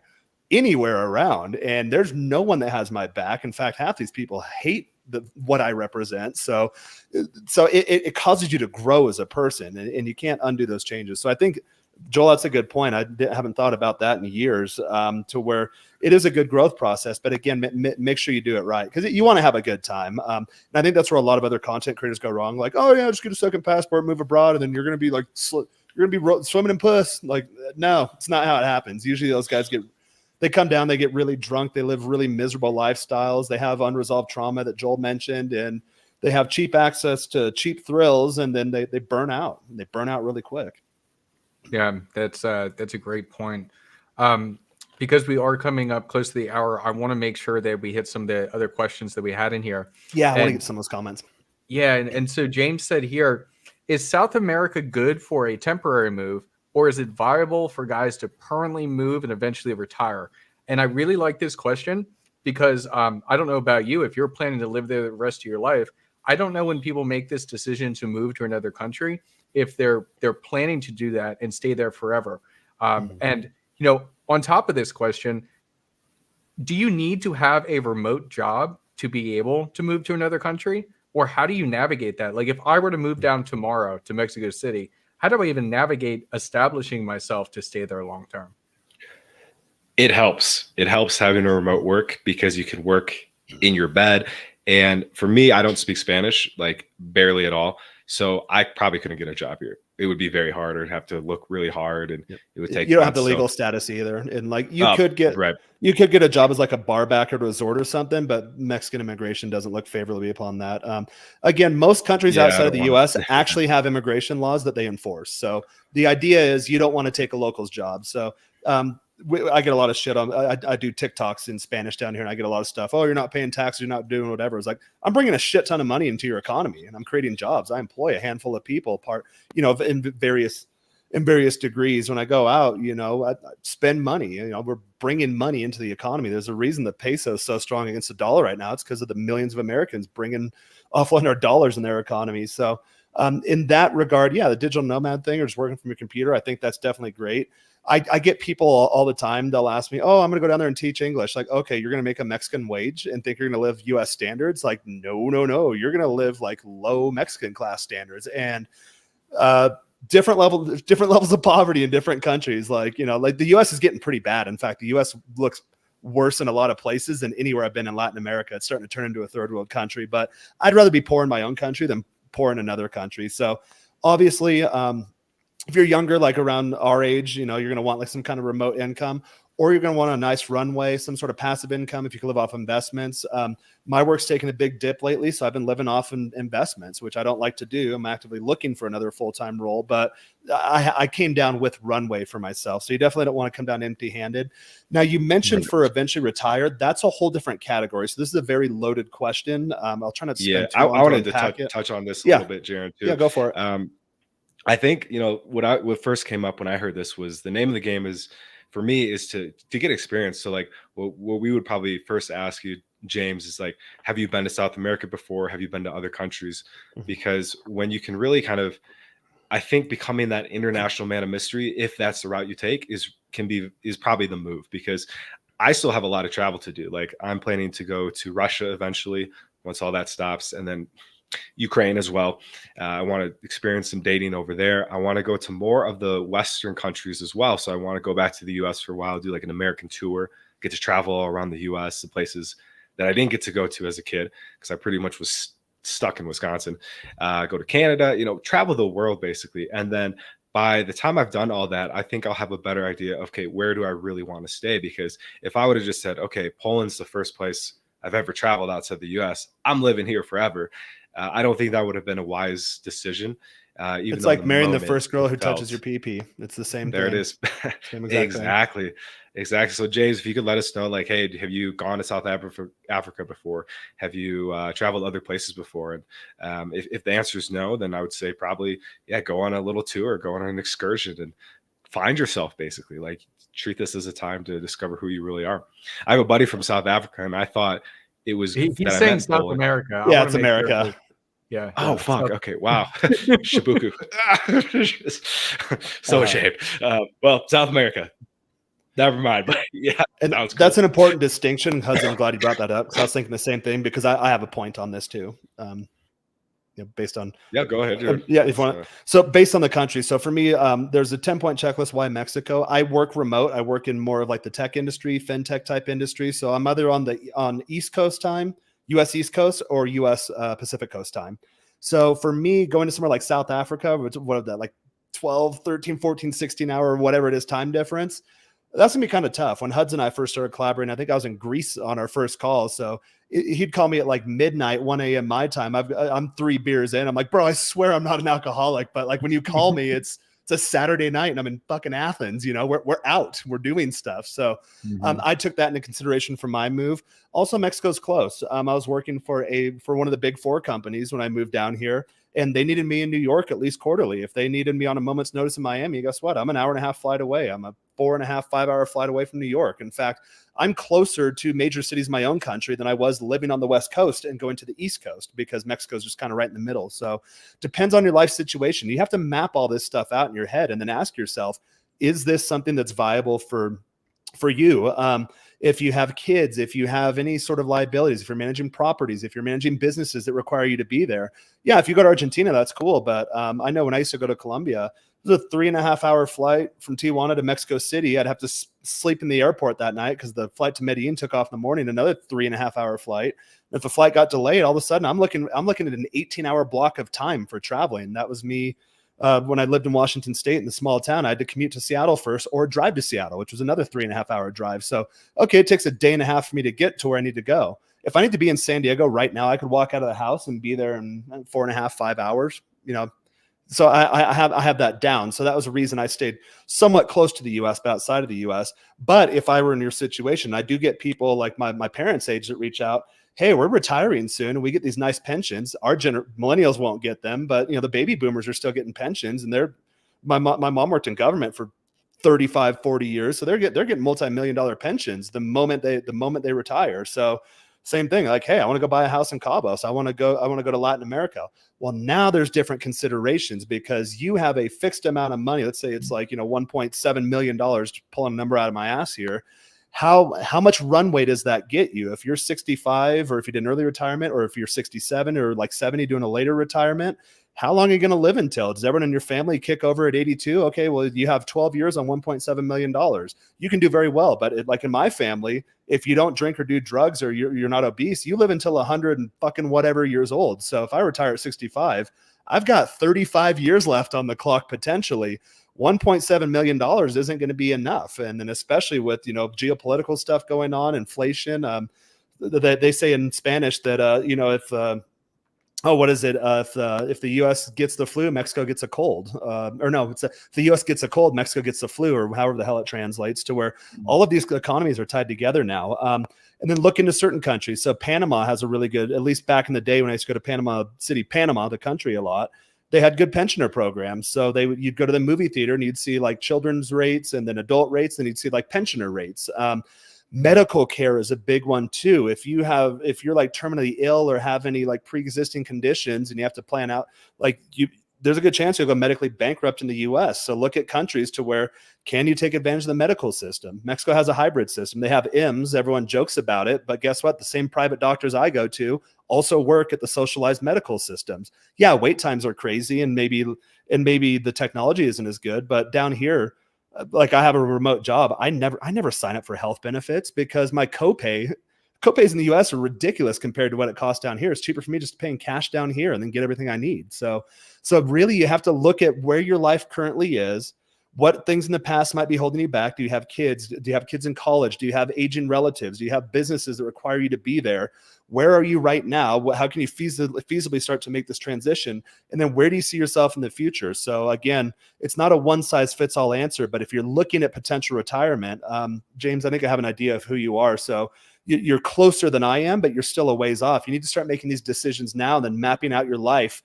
anywhere around, and there's no one that has my back. In fact, half these people hate what I represent. So it causes you to grow as a person, and you can't undo those changes. So I think, Joel, that's a good point. I haven't thought about that in years, to where it is a good growth process. But again, make sure you do it right, because you want to have a good time. And I think that's where a lot of other content creators go wrong. Like, oh yeah, just get a second passport, move abroad, and then you're going to be like, you're going to be swimming in puss. Like, no, it's not how it happens. Usually those guys they come down, they get really drunk. They live really miserable lifestyles. They have unresolved trauma that Joel mentioned, and they have cheap access to cheap thrills, and then they burn out. They burn out really quick. Yeah, that's a great point. Because we are coming up close to the hour, I want to make sure that we hit some of the other questions that we had in here. Yeah, I want to get some of those comments. Yeah, and so James said here, is South America good for a temporary move, or is it viable for guys to permanently move and eventually retire? And I really like this question because I don't know about you. If you're planning to live there the rest of your life, I don't know when people make this decision to move to another country, if they're planning to do that and stay there forever. And, on top of this question, do you need to have a remote job to be able to move to another country? Or how do you navigate that? Like if I were to move down tomorrow to Mexico City, how do I even navigate establishing myself to stay there long term? It helps. It helps having a remote work because you can work in your bed. And for me, I don't speak Spanish, like barely at all. So I probably couldn't get a job here. It would be very hard. I'd have to look really hard and Yep. it would take You don't have months. the legal So, status either, and like right. you could get a job as like a bar back at a resort or something, but Mexican immigration doesn't look favorably upon that. Again, most countries Yeah, I outside of don't the want U.S. to. actually have immigration laws that they enforce. So the idea is you don't want to take a local's job. So I get a lot of shit on. I do TikToks in Spanish down here, and I get a lot of stuff. Oh, you're not paying taxes, you're not doing whatever. It's like I'm bringing a shit ton of money into your economy, and I'm creating jobs. I employ a handful of people, in various degrees. When I go out, I spend money. We're bringing money into the economy. There's a reason the peso is so strong against the dollar right now. It's because of the millions of Americans bringing offline our dollars in their economy. So in that regard, yeah, the digital nomad thing or just working from your computer, I think that's definitely great. I get people all the time. They'll ask me, "Oh, I'm going to go down there and teach English." Like, okay, you're going to make a Mexican wage and think you're going to live U.S. standards? Like, no. You're going to live like low Mexican class standards and different levels of poverty in different countries. Like the U.S. is getting pretty bad. In fact, the U.S. looks worse in a lot of places than anywhere I've been in Latin America. It's starting to turn into a third world country. But I'd rather be poor in my own country than poor in another country. So obviously, if you're younger, like around our age, you're going to want like some kind of remote income, or you're going to want a nice runway, some sort of passive income if you can live off investments. My work's taken a big dip lately, so I've been living off investments, which I don't like to do. I'm actively looking for another full-time role, but I came down with runway for myself. So you definitely don't want to come down empty-handed. Now, you mentioned for eventually retired. That's a whole different category. So this is a very loaded question. I'll try not to spend too long I wanted to unpack it. touch on this a little bit, Jaren, too. Yeah, go for it. I think what first came up when I heard this was the name of the game is for me is to get experience. So like what we would probably first ask you, James, is like, have you been to South America before? Have you been to other countries? Because when you can really kind of, I think becoming that international man of mystery, if that's the route you take, is probably the move. Because I still have a lot of travel to do. Like I'm planning to go to Russia eventually once all that stops, and then Ukraine as well. I want to experience some dating over there. I want to go to more of the Western countries as well. So I want to go back to the US for a while, do like an American tour, get to travel all around the US, the places that I didn't get to go to as a kid because I pretty much was stuck in Wisconsin. Go to Canada, travel the world basically. And then by the time I've done all that, I think I'll have a better idea of, okay, where do I really want to stay? Because if I would have just said, okay, Poland's the first place I've ever traveled outside the US, I'm living here forever. I don't think that would have been a wise decision. Even it's like marrying the moment first girl who felt- touches your pee-pee. It's the same There thing. it is. Same exact thing. Exactly. So James, if you could let us know, like, hey, have you gone to South Africa before? Have you traveled other places before? And if the answer is no, then I would say probably, yeah, go on a little tour, go on an excursion and find yourself basically. Like treat this as a time to discover who you really are. I have a buddy from South Africa and I thought it was He's that I saying met South Poland. America. I Yeah, wanna it's make sure America. that- yeah. Oh, fuck. South- Okay. Wow. Shibuku. So ashamed. Well, South America. Never mind. But yeah, And sounds that's cool. an important distinction. Hudson, I'm glad you brought that up because I was thinking the same thing because I have a point on this too. Based on Yeah, go ahead. if you want. So based on the country. So for me, there's a 10-point checklist. Why Mexico? I work remote. I work in more of like the tech industry, fintech type industry. So I'm either on East Coast time, US East Coast, or US Pacific Coast time. So for me, going to somewhere like South Africa, what of that, like 12, 13, 14, 16 hour, whatever it is, time difference, that's gonna be kind of tough. When Huds and I first started collaborating, I think I was in Greece on our first call. So he'd call me at like midnight, 1 a.m. my time. I'm 3 beers in. I'm like, bro, I swear I'm not an alcoholic. But like when you call me, it's a Saturday night and I'm in fucking Athens. We're out, we're doing stuff. So I took that into consideration for my move. Also, Mexico's close. I was working for one of the big 4 companies when I moved down here. And they needed me in New York at least quarterly. If they needed me on a moment's notice in Miami, guess what? I'm an 1.5-hour flight away. I'm a 4.5, 5-hour flight away from New York. In fact, I'm closer to major cities in my own country than I was living on the West Coast and going to the East Coast because Mexico's just kind of right in the middle. So depends on your life situation. You have to map all this stuff out in your head and then ask yourself, is this something that's viable for for you. If you have kids, if you have any sort of liabilities, if you're managing properties, if you're managing businesses that require you to be there. Yeah, if you go to Argentina, that's cool. But I know when I used to go to Colombia, it was a 3.5-hour flight from Tijuana to Mexico City. I'd have to sleep in the airport that night because the flight to Medellin took off in the morning, another 3.5-hour flight. If the flight got delayed, all of a sudden I'm looking at an 18-hour block of time for traveling. That was me. When I lived in Washington State in the small town, I had to commute to Seattle first or drive to Seattle, which was another 3.5-hour drive. So, okay, it takes a day and a half for me to get to where I need to go. If I need to be in San Diego right now, I could walk out of the house and be there in 4.5, 5 hours, So I have that down. So that was a reason I stayed somewhat close to the U.S., but outside of the U.S. But if I were in your situation, I do get people like my parents' age that reach out. Hey, we're retiring soon and we get these nice pensions. Our millennials won't get them, but the baby boomers are still getting pensions, and my mom worked in government for 35, 40 years. So they're getting multi-million-dollar pensions the moment they retire. So same thing, like, hey, I want to go buy a house in Cabo. So I want to go to Latin America. Well, now there's different considerations because you have a fixed amount of money. Let's say it's like, $1.7 million, pulling a number out of my ass here. How much runway does that get you? If you're 65, or if you did an early retirement, or if you're 67 or like 70 doing a later retirement, how long are you going to live until? Does everyone in your family kick over at 82? Okay, well, you have 12 years on $1.7 million. You can do very well. But like in my family, if you don't drink or do drugs or you're not obese, you live until 100 and fucking whatever years old. So if I retire at 65, I've got 35 years left on the clock potentially. $1.7 million isn't going to be enough. And then especially with, geopolitical stuff going on, inflation, they say in Spanish that, what is it? If the U.S. gets the flu, Mexico gets a cold. If the U.S. gets a cold, Mexico gets the flu, or however the hell it translates, to where all of these economies are tied together now. And then look into certain countries. So Panama has a really good, at least back in the day when I used to go to Panama City, Panama, the country, a lot. They had good pensioner programs. So you'd go to the movie theater and you'd see like children's rates and then adult rates, and you'd see like pensioner rates. Medical care is a big one too. If you're like terminally ill or have any like pre-existing conditions and you have to plan out, there's a good chance you'll go medically bankrupt in the US. So look at countries to where can you take advantage of the medical system? Mexico has a hybrid system. They have IMSS. Everyone jokes about it, but guess what? The same private doctors I go to also work at the socialized medical systems. Yeah, wait times are crazy and maybe the technology isn't as good, but down here, like I have a remote job. I never sign up for health benefits because my copays in the US are ridiculous compared to what it costs down here. It's cheaper for me just paying cash down here and then get everything I need. So really you have to look at where your life currently is, what things in the past might be holding you back. Do you have kids? Do you have kids in college? Do you have aging relatives? Do you have businesses that require you to be there? Where are you right now? How can you feasibly start to make this transition? And then where do you see yourself in the future? So again, it's not a one size fits all answer, but if you're looking at potential retirement, James, I think I have an idea of who you are. So you're closer than I am, but you're still a ways off. You need to start making these decisions now and then mapping out your life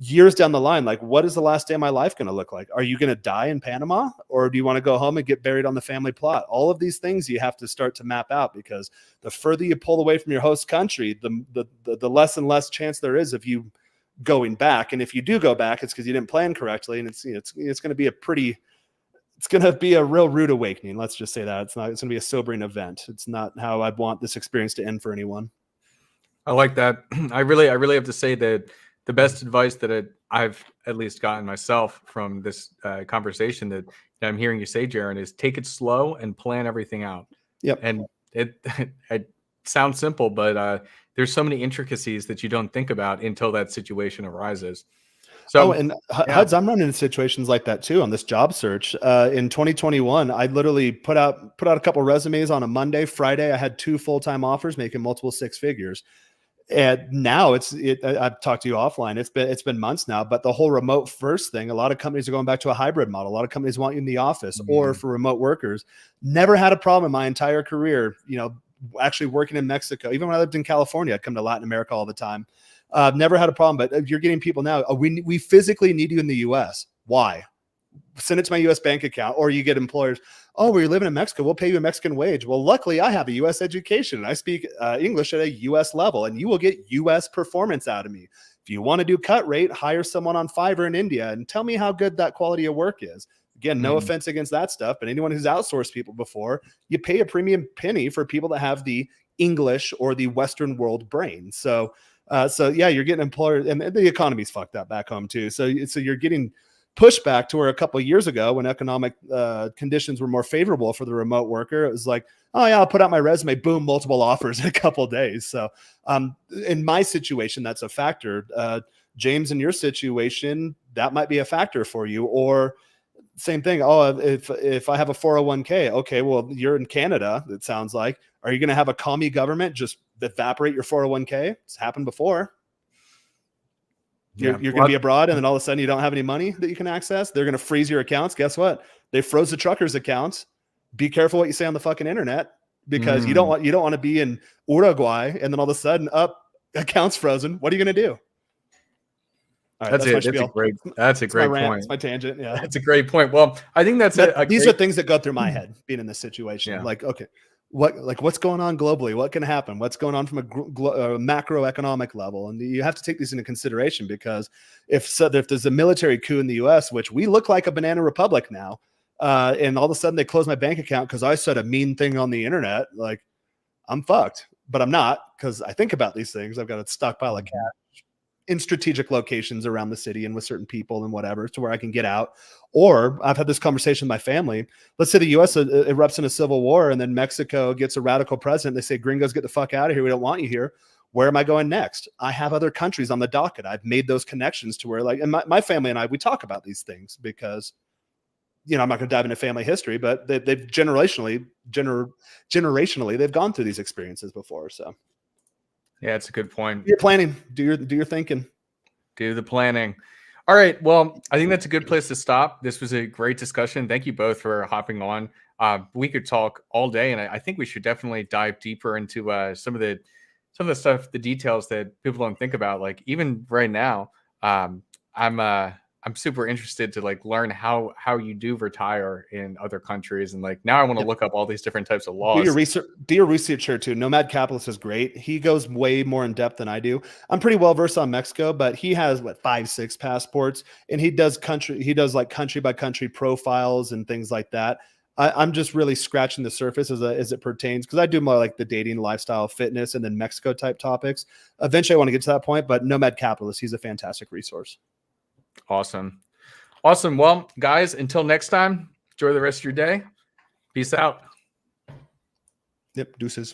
years down the line. Like, what is the last day of my life going to look like? Are you going to die in Panama, or do you want to go home and get buried on the family plot? All of these things you have to start to map out, because the further you pull away from your host country, the less and less chance there is of you going back. And if you do go back, it's because you didn't plan correctly. And it's going to be it's going to be a real rude awakening. Let's just say that it's going to be a sobering event. It's not how I'd want this experience to end for anyone. I like that. I really have to say that the best advice that I've at least gotten myself from this conversation that I'm hearing you say, Jaren, is take it slow and plan everything out. Yep. And it sounds simple, but there's so many intricacies that you don't think about until that situation arises. So, Huds, I'm running into situations like that too on this job search. In 2021, I literally put out a couple resumes on a Monday. Friday, I had 2 full-time offers making multiple 6 figures. And now I've talked to you offline. It's been months now, but the whole remote first thing, a lot of companies are going back to a hybrid model. A lot of companies want you in the office or for remote workers. Never had a problem in my entire career, actually working in Mexico. Even when I lived in California, I'd come to Latin America all the time. Never had a problem, but you're getting people now. We physically need you in the US. Why? Send it to my US bank account. Or you get employers, oh, well, you're living in Mexico, we'll pay you a Mexican wage. Well, luckily I have a US education and I speak English at a US level, and you will get US performance out of me. If you want to do cut rate, hire someone on Fiverr in India and tell me how good that quality of work is. Again, no offense against that stuff, but anyone who's outsourced people before, you pay a premium penny for people that have the English or the Western world brain. So yeah, you're getting employers, and the economy's fucked up back home too. So you're getting pushback to where a couple of years ago, when economic conditions were more favorable for the remote worker, it was like, oh yeah, I'll put out my resume, boom, multiple offers in a couple of days. So in my situation, that's a factor. James, in your situation, that might be a factor for you. Or same thing. Oh, if I have a 401k, okay, well, you're in Canada, it sounds like. Are you going to have a commie government just evaporate your 401k? It's happened before. You're going to be abroad, and then all of a sudden you don't have any money that you can access. They're going to freeze your accounts. Guess what? They froze the truckers' accounts. Be careful what you say on the fucking internet, because you don't want to be in Uruguay and then all of a sudden accounts frozen. What are you going to do? All right, that's a great point. It's my tangent. Yeah, that's a great point. Well, I think these are things that go through my head being in this situation. Yeah. Like, okay, what's going on globally? What can happen? What's going on from a macroeconomic level? And you have to take these into consideration, because if there's a military coup in the U.S., which we look like a banana republic now, and all of a sudden they close my bank account because I said a mean thing on the internet, like, I'm fucked. But I'm not, because I think about these things. I've got a stockpile of cash in strategic locations around the city and with certain people and whatever, to where I can get out. Or I've had this conversation with my family. Let's say the U.S. erupts in a civil war, and then Mexico gets a radical president. They say, gringos, get the fuck out of here. We don't want you here. Where am I going next? I have other countries on the docket. I've made those connections to where, like, and my family and I, we talk about these things because, I'm not going to dive into family history, but they've generationally, they've gone through these experiences before. So yeah, it's a good point. You're planning. Do your thinking. Do the planning. All right. Well, I think that's a good place to stop. This was a great discussion. Thank you both for hopping on. We could talk all day, and I think we should definitely dive deeper into some of the stuff, the details that people don't think about. Like, even right now, I'm super interested to like learn how you do retire in other countries, and like now I want to look up all these different types of laws. Do your research here too. Nomad Capitalist is great. He goes way more in depth than I do. I'm pretty well versed on Mexico, but he has 5-6 passports, and he does like country by country profiles and things like that. I'm just really scratching the surface as it pertains, because I do more like the dating, lifestyle, fitness, and then Mexico type topics. Eventually I want to get to that point, but Nomad Capitalist, he's a fantastic resource. Awesome. Well, guys, until next time, enjoy the rest of your day. Peace out. Yep. Deuces.